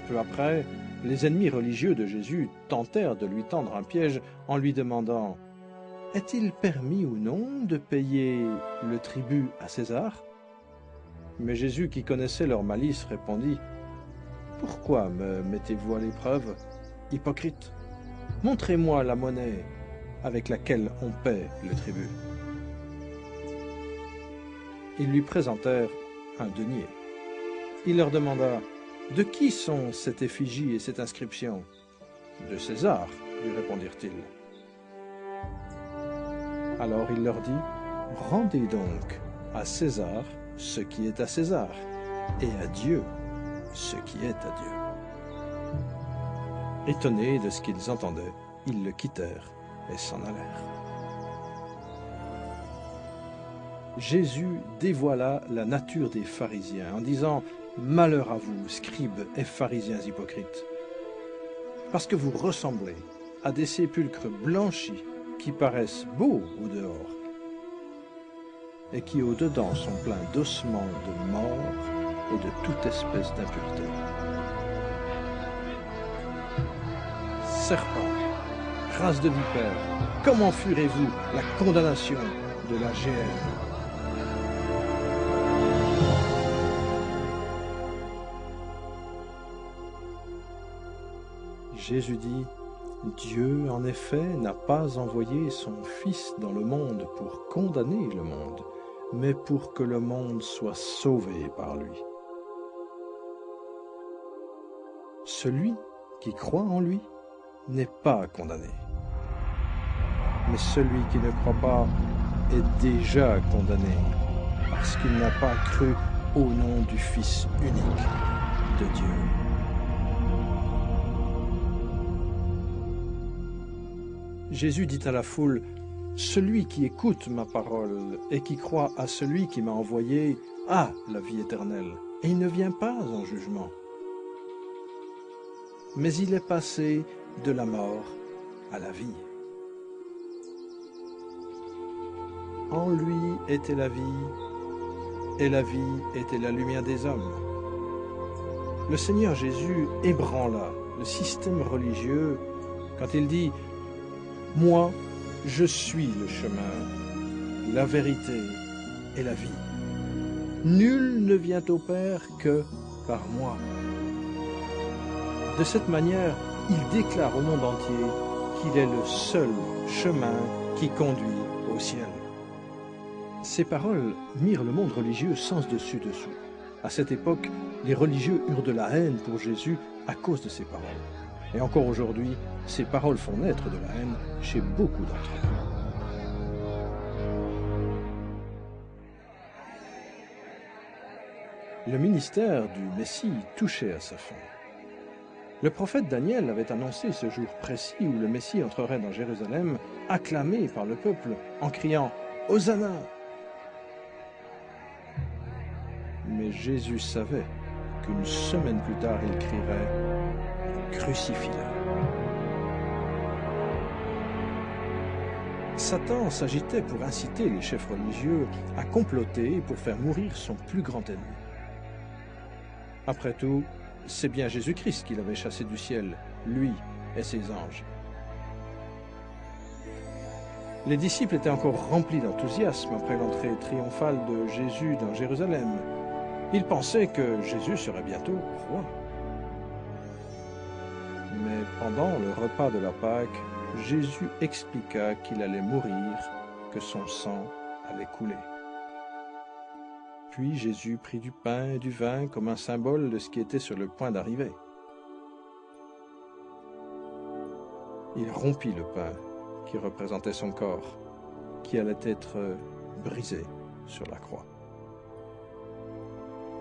Speaker 1: Peu après, les ennemis religieux de Jésus tentèrent de lui tendre un piège en lui demandant « Est-il permis ou non de payer le tribut à César ?» Mais Jésus, qui connaissait leur malice, répondit « Pourquoi me mettez-vous à l'épreuve, hypocrite? Montrez-moi la monnaie avec laquelle on paie le tribut. » Ils lui présentèrent un denier. Il leur demanda « De qui sont cette effigie et cette inscription ?»« De César, lui répondirent-ils. » Alors il leur dit « Rendez donc à César ce qui est à César, et à Dieu ce qui est à Dieu. » Étonnés de ce qu'ils entendaient, ils le quittèrent et s'en allèrent. Jésus dévoila la nature des pharisiens en disant « Malheur à vous, scribes et pharisiens hypocrites, parce que vous ressemblez à des sépulcres blanchis qui paraissent beaux au dehors et qui au dedans sont pleins d'ossements de mort et de toute espèce d'impureté. Serpents, race de vipères, comment fuirez-vous la condamnation de la géhenne? Jésus dit, Dieu, en effet, n'a pas envoyé son Fils dans le monde pour condamner le monde, mais pour que le monde soit sauvé par lui. Celui qui croit en lui n'est pas condamné, mais celui qui ne croit pas est déjà condamné, parce qu'il n'a pas cru au nom du Fils unique de Dieu. Jésus dit à la foule, « Celui qui écoute ma parole et qui croit à celui qui m'a envoyé a la vie éternelle, et il ne vient pas en jugement. Mais il est passé de la mort à la vie. En lui était la vie, et la vie était la lumière des hommes. » Le Seigneur Jésus ébranla le système religieux quand il dit « Moi, je suis le chemin, la vérité et la vie. Nul ne vient au Père que par moi. » De cette manière, il déclare au monde entier qu'il est le seul chemin qui conduit au ciel. Ces paroles mirent le monde religieux sens dessus dessous. À cette époque, les religieux eurent de la haine pour Jésus à cause de ces paroles. Et encore aujourd'hui, ces paroles font naître de la haine chez beaucoup d'entre eux. Le ministère du Messie touchait à sa fin. Le prophète Daniel avait annoncé ce jour précis où le Messie entrerait dans Jérusalem, acclamé par le peuple en criant « Hosanna !» Mais Jésus savait qu'une semaine plus tard, il crierait « Crucifie-la !» Satan s'agitait pour inciter les chefs religieux à comploter pour faire mourir son plus grand ennemi. Après tout, c'est bien Jésus-Christ qui l'avait chassé du ciel, lui et ses anges. Les disciples étaient encore remplis d'enthousiasme après l'entrée triomphale de Jésus dans Jérusalem. Ils pensaient que Jésus serait bientôt roi. Mais pendant le repas de la Pâque, Jésus expliqua qu'il allait mourir, que son sang allait couler. Puis Jésus prit du pain et du vin comme un symbole de ce qui était sur le point d'arriver. Il rompit le pain qui représentait son corps, qui allait être brisé sur la croix.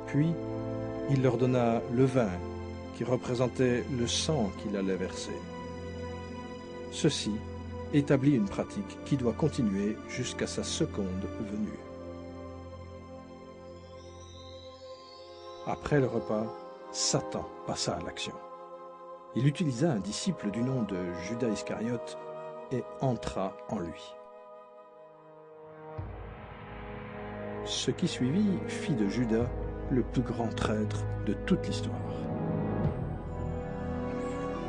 Speaker 1: Puis il leur donna le vin qui représentait le sang qu'il allait verser. Ceci établit une pratique qui doit continuer jusqu'à sa seconde venue. Après le repas, Satan passa à l'action. Il utilisa un disciple du nom de Judas Iscariote et entra en lui. Ce qui suivit fit de Judas le plus grand traître de toute l'histoire.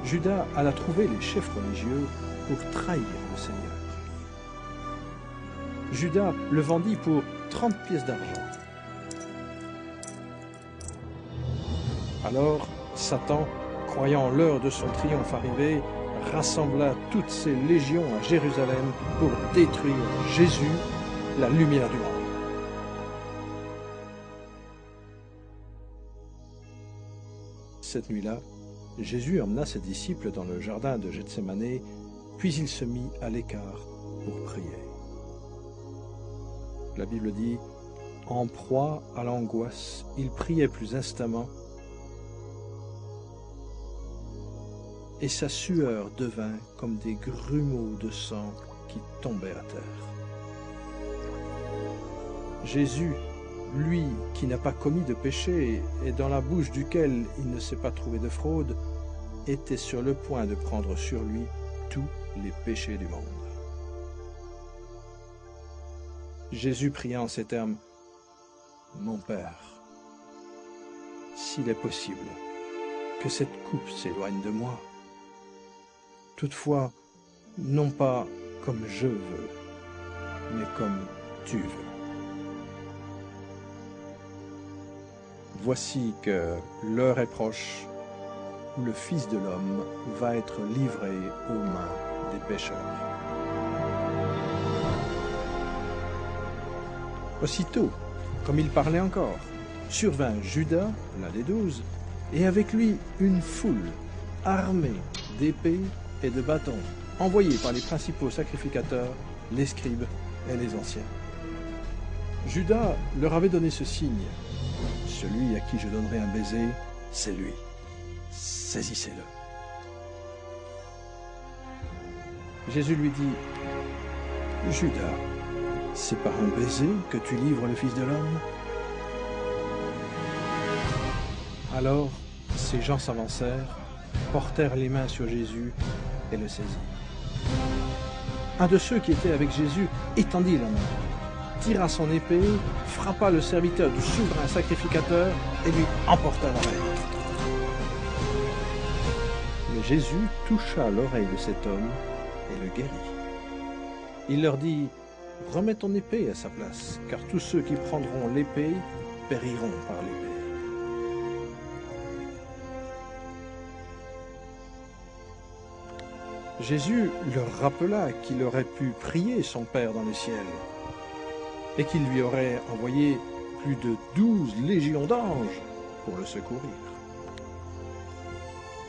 Speaker 1: Judas alla trouver les chefs religieux pour trahir le Seigneur. Judas le vendit pour 30 pièces d'argent. Alors Satan, croyant l'heure de son triomphe arrivée, rassembla toutes ses légions à Jérusalem pour détruire Jésus, la lumière du monde. Cette nuit-là, Jésus emmena ses disciples dans le jardin de Gethsémanée, puis il se mit à l'écart pour prier. La Bible dit, en proie à l'angoisse, il priait plus instamment, et sa sueur devint comme des grumeaux de sang qui tombaient à terre. Jésus, lui qui n'a pas commis de péché et dans la bouche duquel il ne s'est pas trouvé de fraude, était sur le point de prendre sur lui tous les péchés du monde. Jésus pria en ces termes, « Mon Père, s'il est possible, que cette coupe s'éloigne de moi. Toutefois, non pas comme je veux, mais comme tu veux. » Voici que l'heure est proche où le Fils de l'homme va être livré aux mains des pécheurs. Aussitôt, comme il parlait encore, survint Judas, l'un des 12, et avec lui une foule armée d'épées et de bâtons, envoyés par les principaux sacrificateurs, les scribes et les anciens. Judas leur avait donné ce signe. Celui à qui je donnerai un baiser, c'est lui. Saisissez-le. Jésus lui dit, « Judas, c'est par un baiser que tu livres le Fils de l'homme ?» Alors, ces gens s'avancèrent, portèrent les mains sur Jésus et le saisirent. Un de ceux qui étaient avec Jésus étendit la main, tira son épée, frappa le serviteur du souverain sacrificateur et lui emporta l'oreille. Mais Jésus toucha l'oreille de cet homme et le guérit. Il leur dit, « Remets ton épée à sa place, car tous ceux qui prendront l'épée périront par l'épée. » Jésus leur rappela qu'il aurait pu prier son Père dans le ciel et qu'il lui aurait envoyé plus de 12 légions d'anges pour le secourir.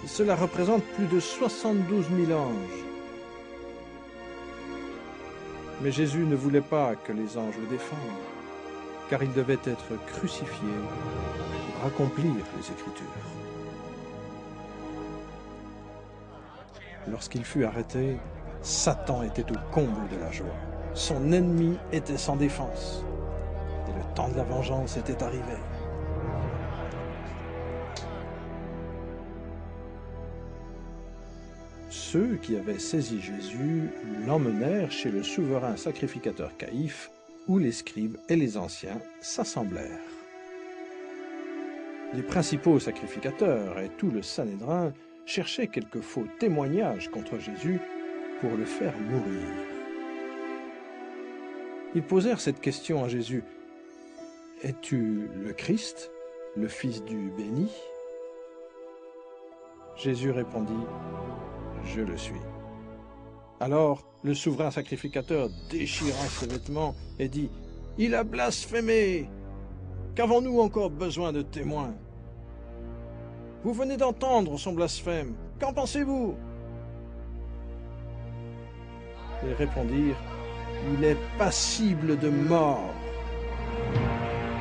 Speaker 1: Cela représente plus de 72 000 anges. Mais Jésus ne voulait pas que les anges le défendent, car il devait être crucifié pour accomplir les Écritures. Lorsqu'il fut arrêté, Satan était au comble de la joie. Son ennemi était sans défense, et le temps de la vengeance était arrivé. Ceux qui avaient saisi Jésus l'emmenèrent chez le souverain sacrificateur Caïphe, où les scribes et les anciens s'assemblèrent. Les principaux sacrificateurs et tout le Sanhédrin cherchaient quelques faux témoignages contre Jésus pour le faire mourir. Ils posèrent cette question à Jésus. « Es-tu le Christ, le Fils du béni ?» Jésus répondit, « Je le suis. » Alors le souverain sacrificateur déchira ses vêtements et dit, « Il a blasphémé! Qu'avons-nous encore besoin de témoins? Vous venez d'entendre son blasphème. Qu'en pensez-vous » Ils répondirent, « Il est passible de mort. »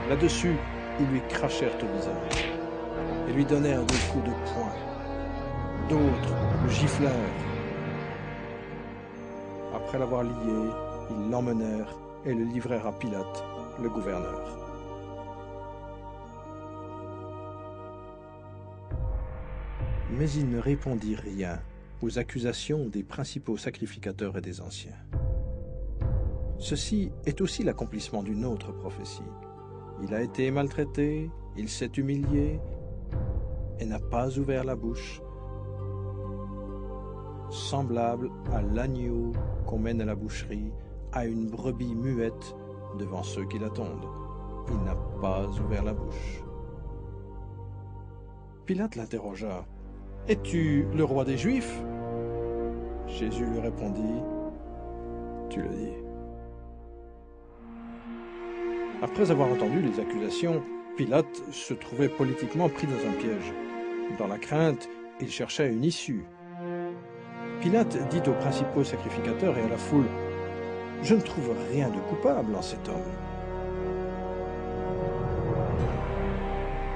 Speaker 1: Là-dessus, ils lui crachèrent au visage et lui donnèrent des coups de poing. D'autres le giflèrent. après l'avoir lié, ils l'emmenèrent et le livrèrent à Pilate, le gouverneur. Mais il ne répondit rien aux accusations des principaux sacrificateurs et des anciens. Ceci est aussi l'accomplissement d'une autre prophétie. Il a été maltraité, il s'est humilié et n'a pas ouvert la bouche, semblable à l'agneau qu'on mène à la boucherie, à une brebis muette devant ceux qui l'attendent. Il n'a pas ouvert la bouche. Pilate l'interrogea. « Es-tu le roi des Juifs ?» Jésus lui répondit. « Tu le dis. » Après avoir entendu les accusations, Pilate se trouvait politiquement pris dans un piège. Dans la crainte, il cherchait une issue. Pilate dit aux principaux sacrificateurs et à la foule, « Je ne trouve rien de coupable en cet homme. »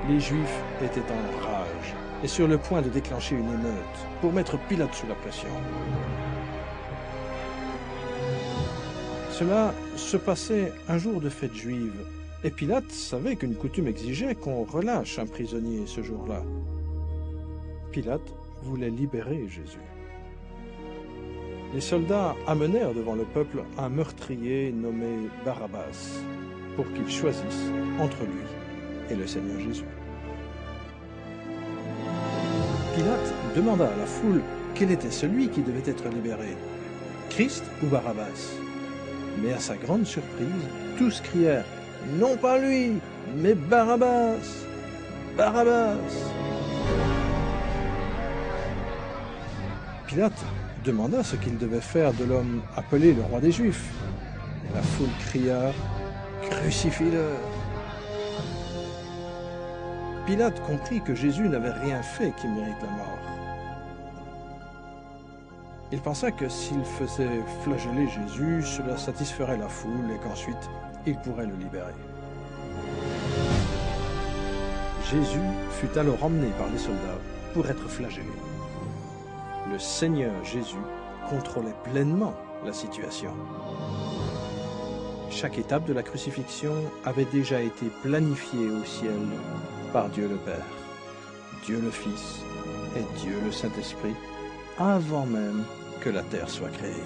Speaker 1: Les Juifs étaient en rage et sur le point de déclencher une émeute pour mettre Pilate sous la pression. Cela se passait un jour de fête juive, et Pilate savait qu'une coutume exigeait qu'on relâche un prisonnier ce jour-là. Pilate voulait libérer Jésus. Les soldats amenèrent devant le peuple un meurtrier nommé Barabbas, pour qu'il choisisse entre lui et le Seigneur Jésus. Pilate demanda à la foule quel était celui qui devait être libéré, Christ ou Barabbas. Mais à sa grande surprise, tous crièrent « Non pas lui, mais Barabbas! Barabbas !» Pilate demanda ce qu'il devait faire de l'homme appelé le roi des Juifs. Et la foule cria « Crucifie-le !» Pilate comprit que Jésus n'avait rien fait qui mérite la mort. Il pensa que s'il faisait flageller Jésus, cela satisferait la foule et qu'ensuite il pourrait le libérer. Jésus fut alors emmené par les soldats pour être flagellé. Le Seigneur Jésus contrôlait pleinement la situation. Chaque étape de la crucifixion avait déjà été planifiée au ciel par Dieu le Père, Dieu le Fils et Dieu le Saint-Esprit, avant même que la terre soit créée.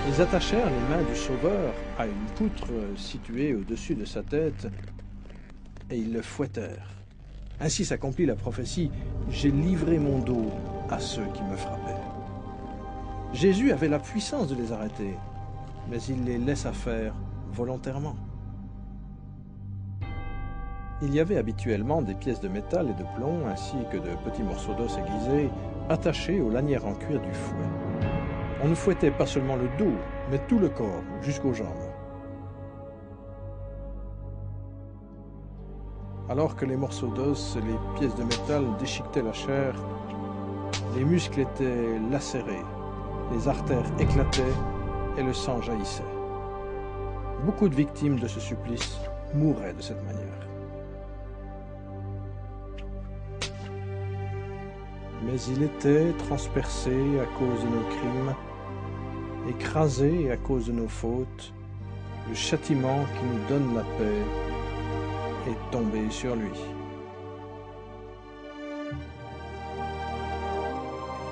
Speaker 1: Ils attachèrent les mains du Sauveur à une poutre située au-dessus de sa tête et ils le fouettèrent. Ainsi s'accomplit la prophétie « J'ai livré mon dos à ceux qui me frappaient ». Jésus avait la puissance de les arrêter, mais il les laissa faire volontairement. Il y avait habituellement des pièces de métal et de plomb, ainsi que de petits morceaux d'os aiguisés, attachés aux lanières en cuir du fouet. On ne fouettait pas seulement le dos, mais tout le corps, jusqu'aux jambes. Alors que les morceaux d'os et les pièces de métal déchiquetaient la chair, les muscles étaient lacérés, les artères éclataient et le sang jaillissait. Beaucoup de victimes de ce supplice mouraient de cette manière. Mais il était transpercé à cause de nos crimes, écrasé à cause de nos fautes. Le châtiment qui nous donne la paix est tombé sur lui.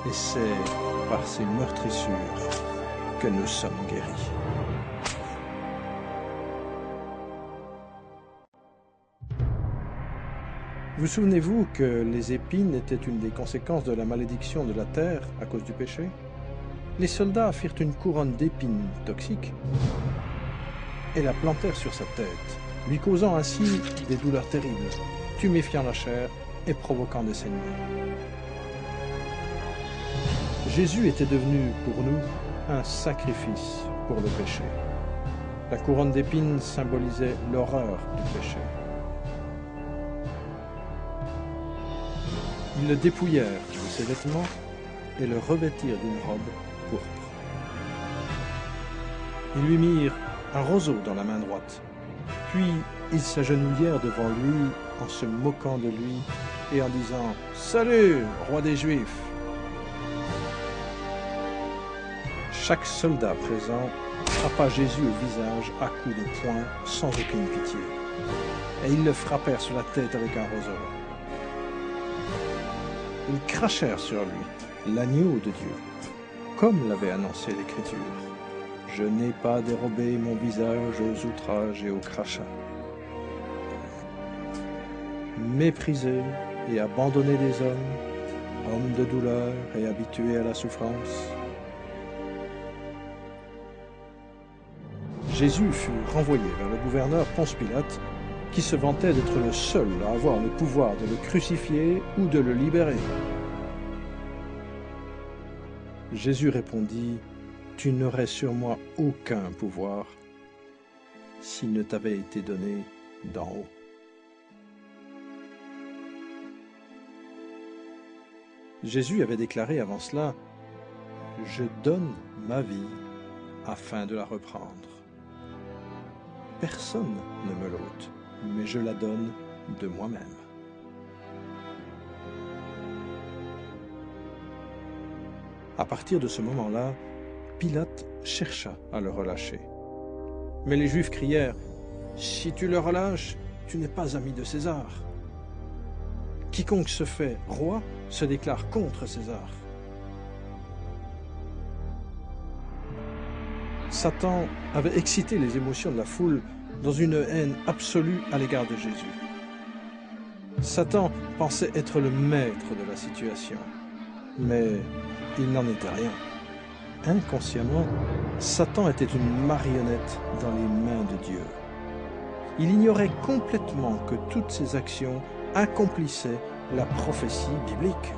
Speaker 1: Et c'est par ces meurtrissures que nous sommes guéris. Vous souvenez-vous que les épines étaient une des conséquences de la malédiction de la terre à cause du péché? Les soldats firent une couronne d'épines toxiques et la plantèrent sur sa tête, lui causant ainsi des douleurs terribles, tuméfiant la chair et provoquant des saignements. Jésus était devenu pour nous un sacrifice pour le péché. La couronne d'épines symbolisait l'horreur du péché. Ils le dépouillèrent de ses vêtements et le revêtirent d'une robe pourpre. Ils lui mirent un roseau dans la main droite, puis ils s'agenouillèrent devant lui en se moquant de lui et en disant « Salut, roi des Juifs !» Chaque soldat présent frappa Jésus au visage à coups de poing sans aucune pitié. Et ils le frappèrent sur la tête avec un roseau. Ils crachèrent sur lui l'agneau de Dieu, comme l'avait annoncé l'Écriture. Je n'ai pas dérobé mon visage aux outrages et aux crachats. Méprisé et abandonné des hommes, homme de douleur et habitué à la souffrance, Jésus fut renvoyé vers le gouverneur Ponce Pilate, qui se vantait d'être le seul à avoir le pouvoir de le crucifier ou de le libérer. Jésus répondit, « Tu n'aurais sur moi aucun pouvoir s'il ne t'avait été donné d'en haut. » Jésus avait déclaré avant cela, « Je donne ma vie afin de la reprendre. Personne ne me l'ôte, mais je la donne de moi-même. » À partir de ce moment-là, Pilate chercha à le relâcher. Mais les Juifs crièrent, « Si tu le relâches, tu n'es pas ami de César. Quiconque se fait roi se déclare contre César. » Satan avait excité les émotions de la foule dans une haine absolue à l'égard de Jésus. Satan pensait être le maître de la situation, mais il n'en était rien. Inconsciemment, Satan était une marionnette dans les mains de Dieu. Il ignorait complètement que toutes ses actions accomplissaient la prophétie biblique.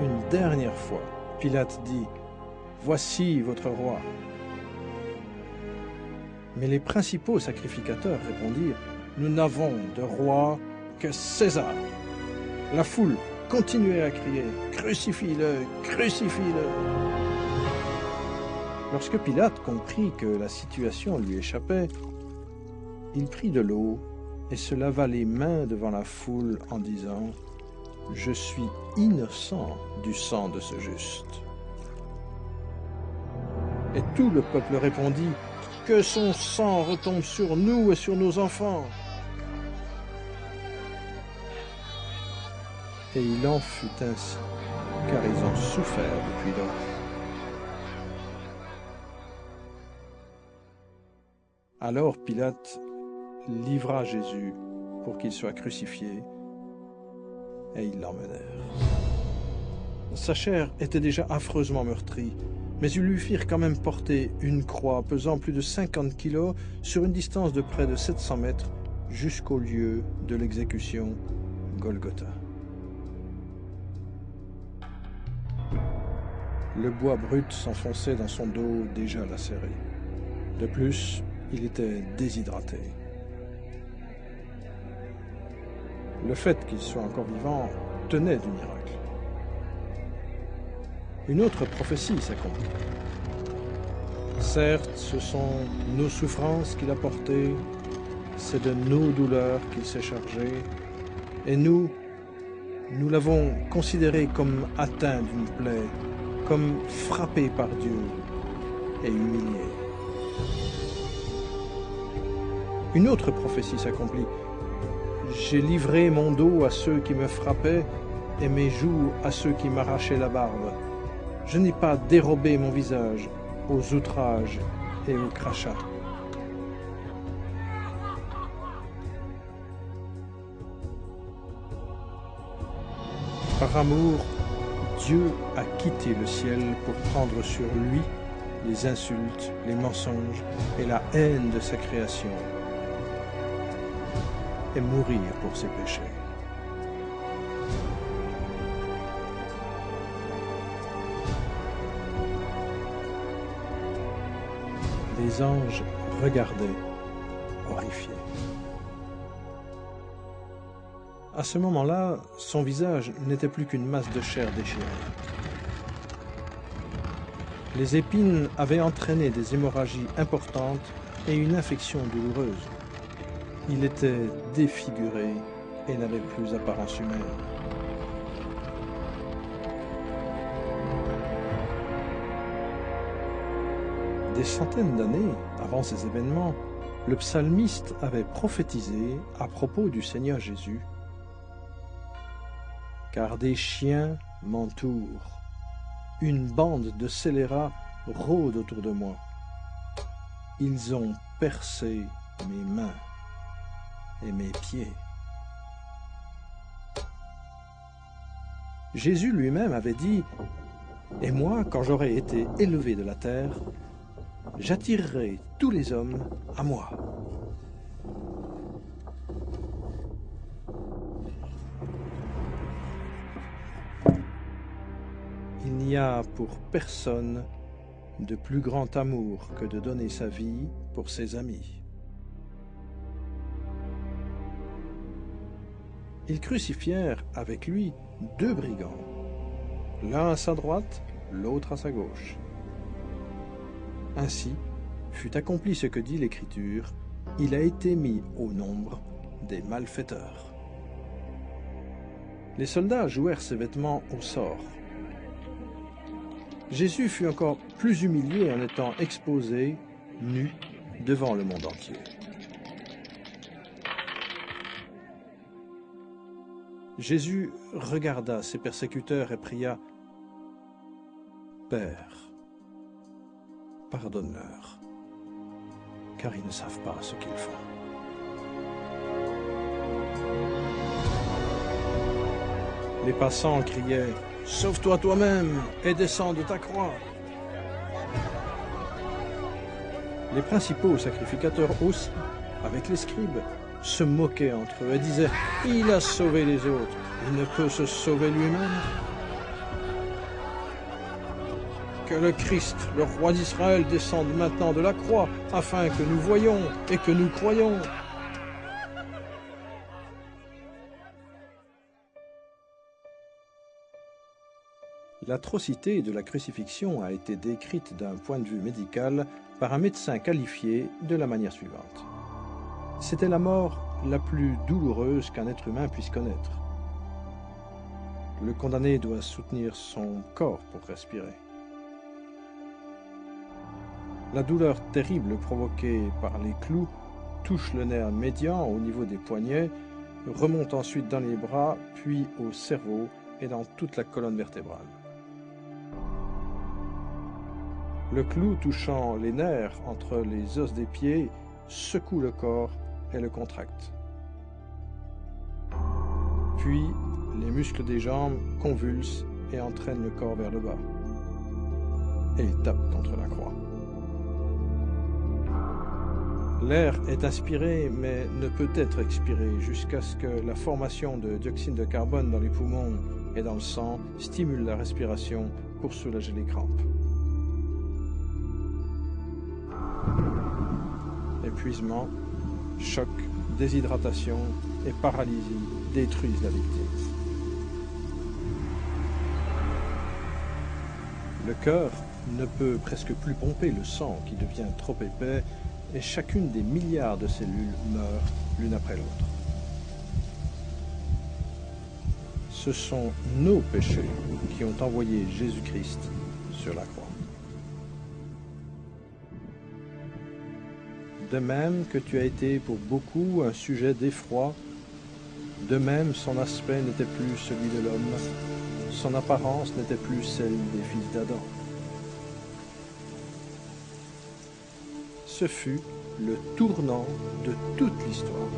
Speaker 1: Une dernière fois, Pilate dit, « Voici votre roi. » Mais les principaux sacrificateurs répondirent, « Nous n'avons de roi que César. » La foule continuait à crier, « Crucifie-le, crucifie-le » Lorsque Pilate comprit que la situation lui échappait, il prit de l'eau et se lava les mains devant la foule en disant, « Je suis innocent du sang de ce juste. » Et tout le peuple répondit, « Que son sang retombe sur nous et sur nos enfants. » Et il en fut ainsi, car ils ont souffert depuis lors. Alors Pilate livra Jésus pour qu'il soit crucifié, et ils l'emmenèrent. Sa chair était déjà affreusement meurtrie, mais ils lui firent quand même porter une croix pesant plus de 50 kilos sur une distance de près de 700 mètres jusqu'au lieu de l'exécution, Golgotha. Le bois brut s'enfonçait dans son dos déjà lacéré. De plus, il était déshydraté. Le fait qu'il soit encore vivant tenait du miracle. Une autre prophétie s'accomplit. Certes, ce sont nos souffrances qu'il a portées, c'est de nos douleurs qu'il s'est chargé, et nous l'avons considéré comme atteint d'une plaie, comme frappé par Dieu et humilié. Une autre prophétie s'accomplit. J'ai livré mon dos à ceux qui me frappaient et mes joues à ceux qui m'arrachaient la barbe. Je n'ai pas dérobé mon visage aux outrages et aux crachats. Par amour, Dieu a quitté le ciel pour prendre sur lui les insultes, les mensonges et la haine de sa création et mourir pour ses péchés. Les anges regardaient, horrifiés. À ce moment-là, son visage n'était plus qu'une masse de chair déchirée. Les épines avaient entraîné des hémorragies importantes et une infection douloureuse. Il était défiguré et n'avait plus apparence humaine. Des centaines d'années avant ces événements, le psalmiste avait prophétisé à propos du Seigneur Jésus. « Car des chiens m'entourent, une bande de scélérats rôde autour de moi. Ils ont percé mes mains et mes pieds. » Jésus lui-même avait dit « Et moi, quand j'aurai été élevé de la terre, j'attirerai tous les hommes à moi. » Il n'y a pour personne de plus grand amour que de donner sa vie pour ses amis. Ils crucifièrent avec lui 2 brigands, l'un à sa droite, l'autre à sa gauche. Ainsi fut accompli ce que dit l'Écriture, il a été mis au nombre des malfaiteurs. Les soldats jouèrent ses vêtements au sort. Jésus fut encore plus humilié en étant exposé, nu, devant le monde entier. Jésus regarda ses persécuteurs et pria « Père, pardonne-leur, car ils ne savent pas ce qu'ils font. » Les passants criaient « Sauve-toi toi-même et descends de ta croix !» Les principaux sacrificateurs aussi, avec les scribes, se moquaient entre eux et disaient « Il a sauvé les autres, il ne peut se sauver lui-même. » Que le Christ, le roi d'Israël, descende maintenant de la croix, afin que nous voyions et que nous croyions. L'atrocité de la crucifixion a été décrite d'un point de vue médical par un médecin qualifié de la manière suivante. C'était la mort la plus douloureuse qu'un être humain puisse connaître. Le condamné doit soutenir son corps pour respirer. La douleur terrible provoquée par les clous touche le nerf médian au niveau des poignets, remonte ensuite dans les bras, puis au cerveau et dans toute la colonne vertébrale. Le clou touchant les nerfs entre les os des pieds secoue le corps et le contracte. Puis, les muscles des jambes convulsent et entraînent le corps vers le bas. Et il tape contre la croix. L'air est inspiré mais ne peut être expiré jusqu'à ce que la formation de dioxyde de carbone dans les poumons et dans le sang stimule la respiration pour soulager les crampes. Épuisement, choc, déshydratation et paralysie détruisent la victime. Le cœur ne peut presque plus pomper le sang qui devient trop épais et chacune des milliards de cellules meurt l'une après l'autre. Ce sont nos péchés qui ont envoyé Jésus-Christ sur la croix. De même que tu as été pour beaucoup un sujet d'effroi, de même son aspect n'était plus celui de l'homme, son apparence n'était plus celle des fils d'Adam. Ce fut le tournant de toute l'histoire.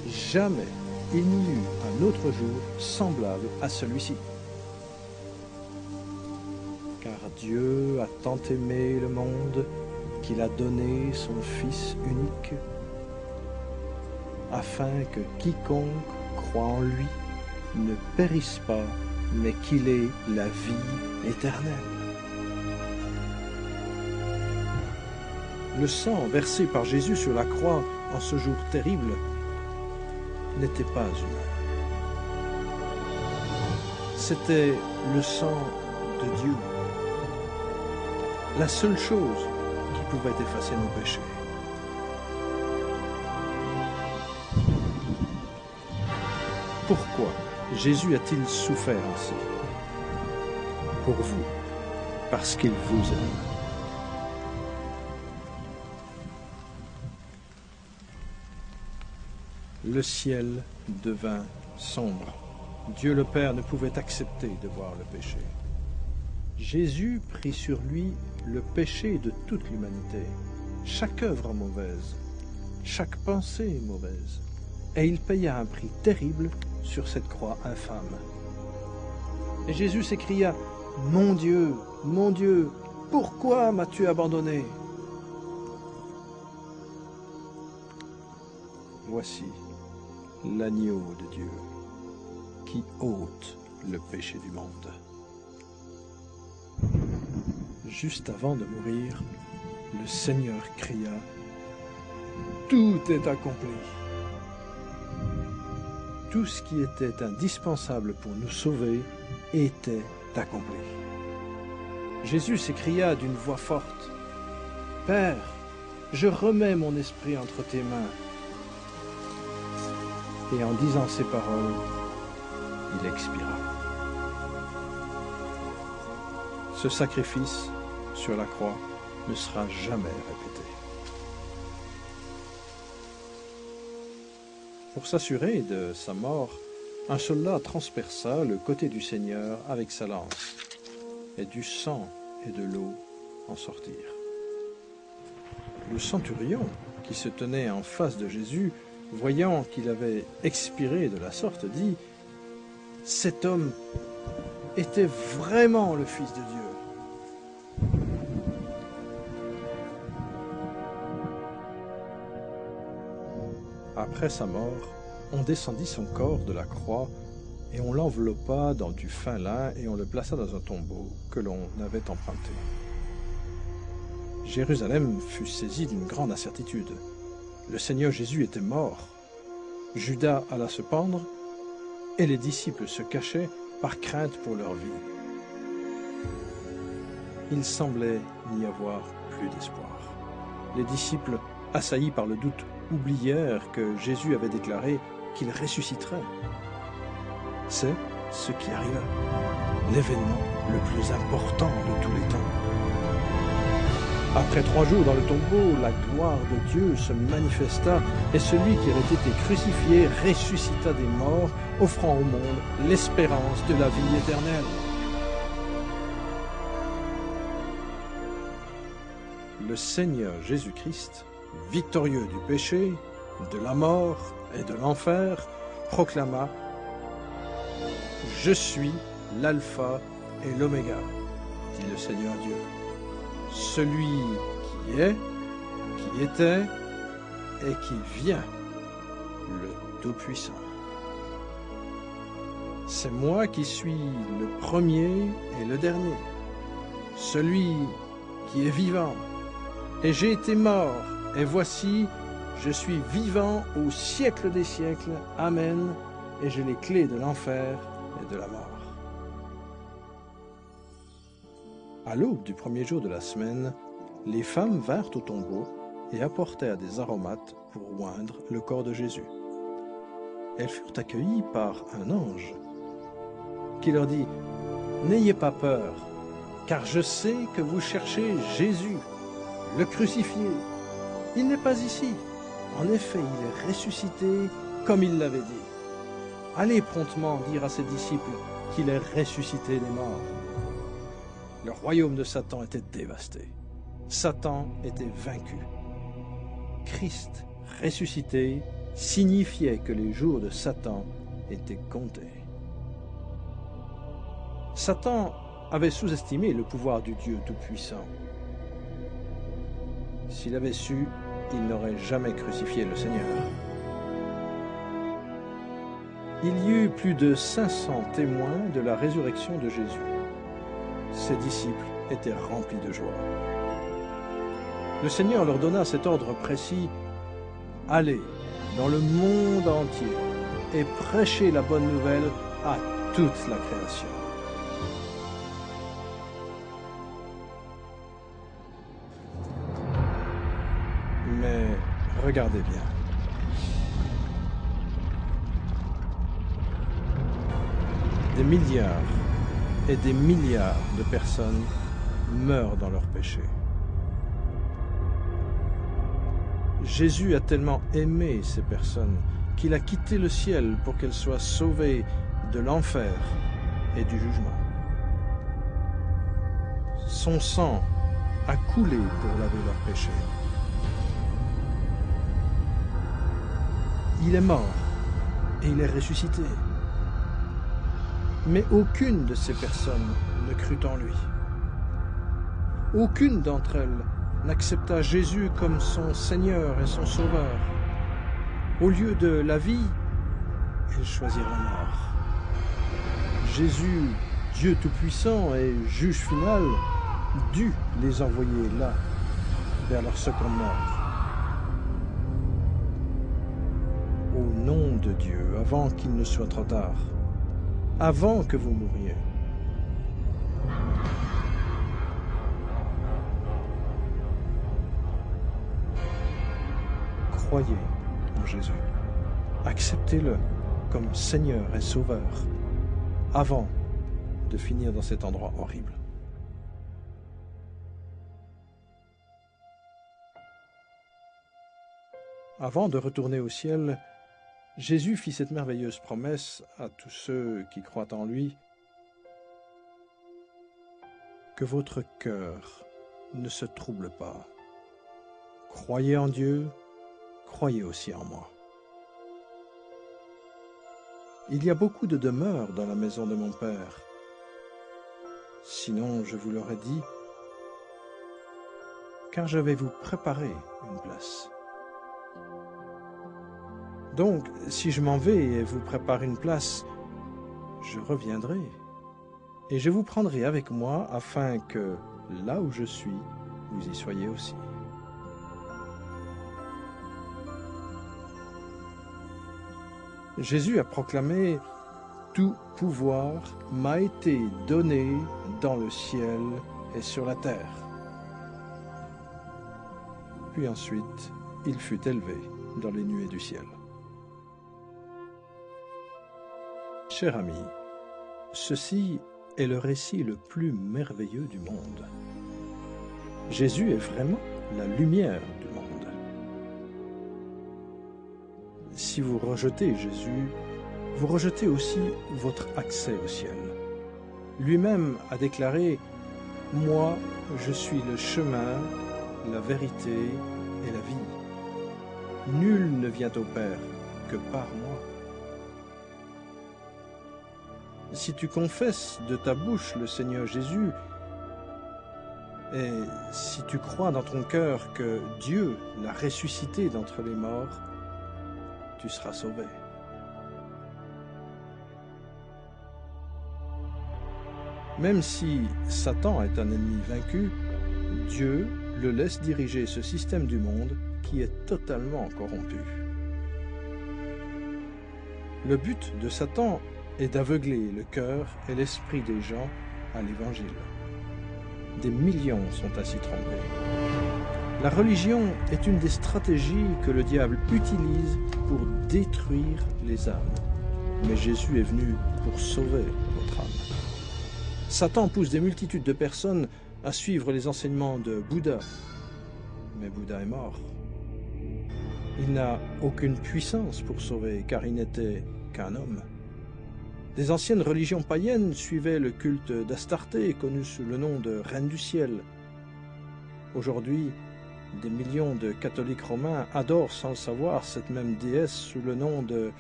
Speaker 1: Jamais il n'y eut un autre jour semblable à celui-ci. Car Dieu a tant aimé le monde qu'il a donné son Fils unique, afin que quiconque croit en lui ne périsse pas, mais qu'il ait la vie éternelle. Le sang versé par Jésus sur la croix en ce jour terrible n'était pas humain. C'était le sang de Dieu, la seule chose qui pouvait effacer nos péchés. Pourquoi Jésus a-t-il souffert ainsi? Pour vous, parce qu'il vous aime. le ciel devint sombre. Dieu le Père ne pouvait accepter de voir le péché. Jésus prit sur lui le péché de toute l'humanité, chaque œuvre mauvaise, chaque pensée mauvaise, et il paya un prix terrible sur cette croix infâme. Et Jésus s'écria, « Mon Dieu, pourquoi m'as-tu abandonné ?» Voici l'agneau de Dieu qui ôte le péché du monde. Juste avant de mourir, le Seigneur cria, « Tout est accompli !» Tout ce qui était indispensable pour nous sauver était accompli. Jésus s'écria d'une voix forte, « Père, je remets mon esprit entre tes mains. » Et en disant ces paroles, il expira. Ce sacrifice sur la croix ne sera jamais répété. Pour s'assurer de sa mort, un soldat transperça le côté du Seigneur avec sa lance, et du sang et de l'eau en sortirent. Le centurion, qui se tenait en face de Jésus, voyant qu'il avait expiré de la sorte, dit « Cet homme était vraiment le Fils de Dieu. » Après sa mort, on descendit son corps de la croix et on l'enveloppa dans du fin lin et on le plaça dans un tombeau que l'on avait emprunté. Jérusalem fut saisie d'une grande incertitude. Le Seigneur Jésus était mort. Judas alla se pendre et les disciples se cachaient par crainte pour leur vie. Il semblait n'y avoir plus d'espoir. Les disciples, assaillis par le doute, oublièrent que Jésus avait déclaré qu'il ressusciterait. C'est ce qui arriva, l'événement le plus important de tous les temps. Après 3 jours dans le tombeau, la gloire de Dieu se manifesta et celui qui avait été crucifié ressuscita des morts, offrant au monde l'espérance de la vie éternelle. Le Seigneur Jésus-Christ, victorieux du péché, de la mort et de l'enfer, proclama « Je suis l'alpha et l'oméga, dit le Seigneur Dieu. Celui qui est, qui était et qui vient, le Tout-Puissant. C'est moi qui suis le premier et le dernier, celui qui est vivant. Et j'ai été mort, et voici, je suis vivant au siècle des siècles. Amen. Et j'ai les clés de l'enfer et de la mort. À l'aube du premier jour de la semaine, les femmes vinrent au tombeau et apportèrent des aromates pour oindre le corps de Jésus. Elles furent accueillies par un ange qui leur dit « N'ayez pas peur, car je sais que vous cherchez Jésus, le crucifié. Il n'est pas ici. En effet, il est ressuscité comme il l'avait dit. Allez promptement dire à ses disciples qu'il est ressuscité des morts. » Le royaume de Satan était dévasté. Satan était vaincu. Christ ressuscité signifiait que les jours de Satan étaient comptés. Satan avait sous-estimé le pouvoir du Dieu Tout-Puissant. S'il avait su, il n'aurait jamais crucifié le Seigneur. Il y eut plus de 500 témoins de la résurrection de Jésus. Ses disciples étaient remplis de joie. Le Seigneur leur donna cet ordre précis: « Allez dans le monde entier et prêchez la bonne nouvelle à toute la création. » Mais regardez bien. Des milliards et des milliards de personnes meurent dans leurs péchés. Jésus a tellement aimé ces personnes qu'il a quitté le ciel pour qu'elle soit sauvée de l'enfer et du jugement. Son sang a coulé pour laver leurs péchés. Il est mort et il est ressuscité. Mais aucune de ces personnes ne crut en lui. Aucune d'entre elles n'accepta Jésus comme son Seigneur et son Sauveur. Au lieu de la vie, elles choisirent la mort. Jésus, Dieu Tout-Puissant et Juge final, dut les envoyer là, vers leur seconde mort. Au nom de Dieu, avant qu'il ne soit trop tard, avant que vous mouriez. Croyez en Jésus. Acceptez-le comme Seigneur et Sauveur avant de finir dans cet endroit horrible. Avant de retourner au ciel, Jésus fit cette merveilleuse promesse à tous ceux qui croient en lui, que votre cœur ne se trouble pas. Croyez en Dieu, croyez aussi en moi. Il y a beaucoup de demeures dans la maison de mon Père. Sinon, je vous l'aurais dit, car je vais vous préparer une place. Donc, si je m'en vais et vous prépare une place, je reviendrai, et je vous prendrai avec moi afin que, là où je suis, vous y soyez aussi. Jésus a proclamé « Tout pouvoir m'a été donné dans le ciel et sur la terre ». Puis ensuite, il fut élevé dans les nuées du ciel. Cher ami, ceci est le récit le plus merveilleux du monde. Jésus est vraiment la lumière du monde. Si vous rejetez Jésus, vous rejetez aussi votre accès au ciel. Lui-même a déclaré « Moi, je suis le chemin, la vérité et la vie. Nul ne vient au Père que par moi. » Si tu confesses de ta bouche le Seigneur Jésus, et si tu crois dans ton cœur que Dieu l'a ressuscité d'entre les morts, tu seras sauvé. Même si Satan est un ennemi vaincu, Dieu le laisse diriger ce système du monde qui est totalement corrompu. Le but de Satan est d'aveugler le cœur et l'esprit des gens à l'Évangile. Des millions sont ainsi trompés. La religion est une des stratégies que le diable utilise pour détruire les âmes. Mais Jésus est venu pour sauver votre âme. Satan pousse des multitudes de personnes à suivre les enseignements de Bouddha. Mais Bouddha est mort. Il n'a aucune puissance pour sauver, car il n'était qu'un homme. Des anciennes religions païennes suivaient le culte d'Astarté, connu sous le nom de Reine du Ciel. Aujourd'hui, des millions de catholiques romains adorent sans le savoir cette même déesse sous le nom de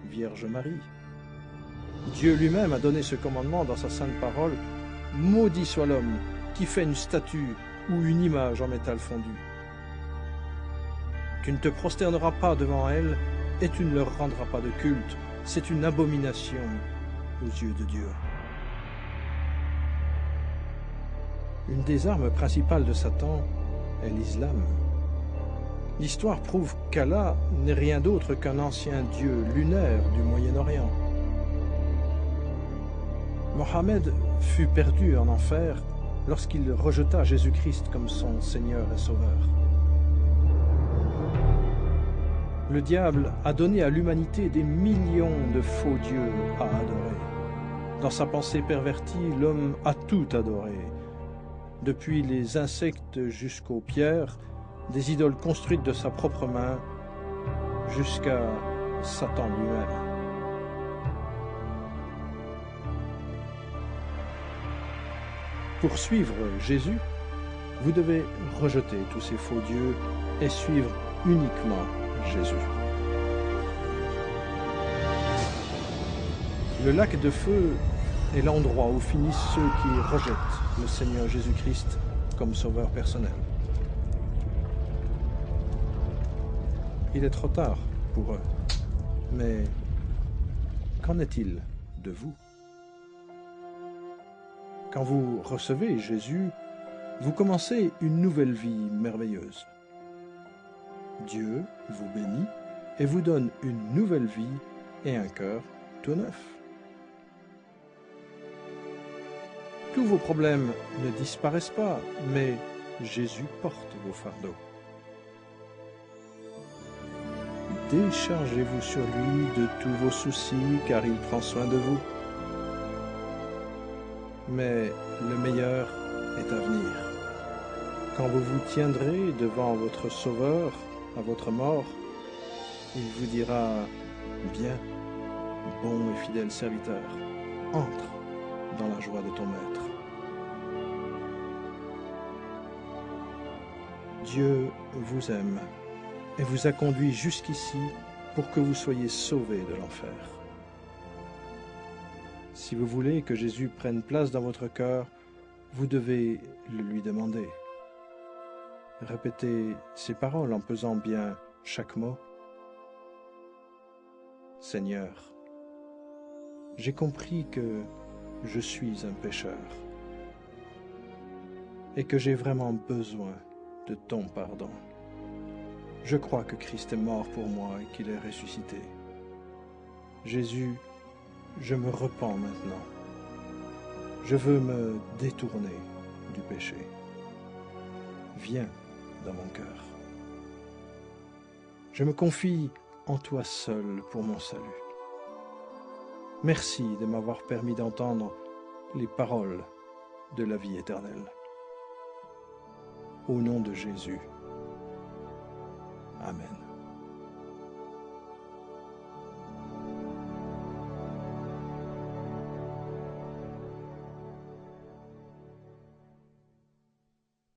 Speaker 1: Vierge Marie. Dieu lui-même a donné ce commandement dans sa sainte parole « Maudit soit l'homme qui fait une statue ou une image en métal fondu. Tu ne te prosterneras pas devant elle et tu ne leur rendras pas de culte. C'est une abomination aux yeux de Dieu. » Une des armes principales de Satan est l'islam. L'histoire prouve qu'Allah n'est rien d'autre qu'un ancien dieu lunaire du Moyen-Orient. Mohammed fut perdu en enfer lorsqu'il rejeta Jésus-Christ comme son Seigneur et Sauveur. Le diable a donné à l'humanité des millions de faux dieux à adorer. Dans sa pensée pervertie, l'homme a tout adoré. Depuis les insectes jusqu'aux pierres, des idoles construites de sa propre main, jusqu'à Satan lui-même. Pour suivre Jésus, vous devez rejeter tous ces faux dieux et suivre uniquement Jésus. Le lac de feu est l'endroit où finissent ceux qui rejettent le Seigneur Jésus-Christ comme sauveur personnel. Il est trop tard pour eux, mais qu'en est-il de vous? Quand vous recevez Jésus, vous commencez une nouvelle vie merveilleuse. Dieu vous bénit et vous donne une nouvelle vie et un cœur tout neuf. Tous vos problèmes ne disparaissent pas, mais Jésus porte vos fardeaux. Déchargez-vous sur lui de tous vos soucis, car il prend soin de vous. Mais le meilleur est à venir. Quand vous vous tiendrez devant votre Sauveur à votre mort, il vous dira « Bien, bon et fidèle serviteur, entre dans la joie de ton maître. » Dieu vous aime et vous a conduit jusqu'ici pour que vous soyez sauvés de l'enfer. Si vous voulez que Jésus prenne place dans votre cœur, vous devez le lui demander. Répétez ces paroles en pesant bien chaque mot. Seigneur, j'ai compris que je suis un pécheur et que j'ai vraiment besoin de ton pardon. Je crois que Christ est mort pour moi et qu'il est ressuscité. Jésus, je me repens maintenant. Je veux me détourner du péché. Viens dans mon cœur. Je me confie en toi seul pour mon salut. Merci de m'avoir permis d'entendre les paroles de la vie éternelle. Au nom de Jésus. Amen.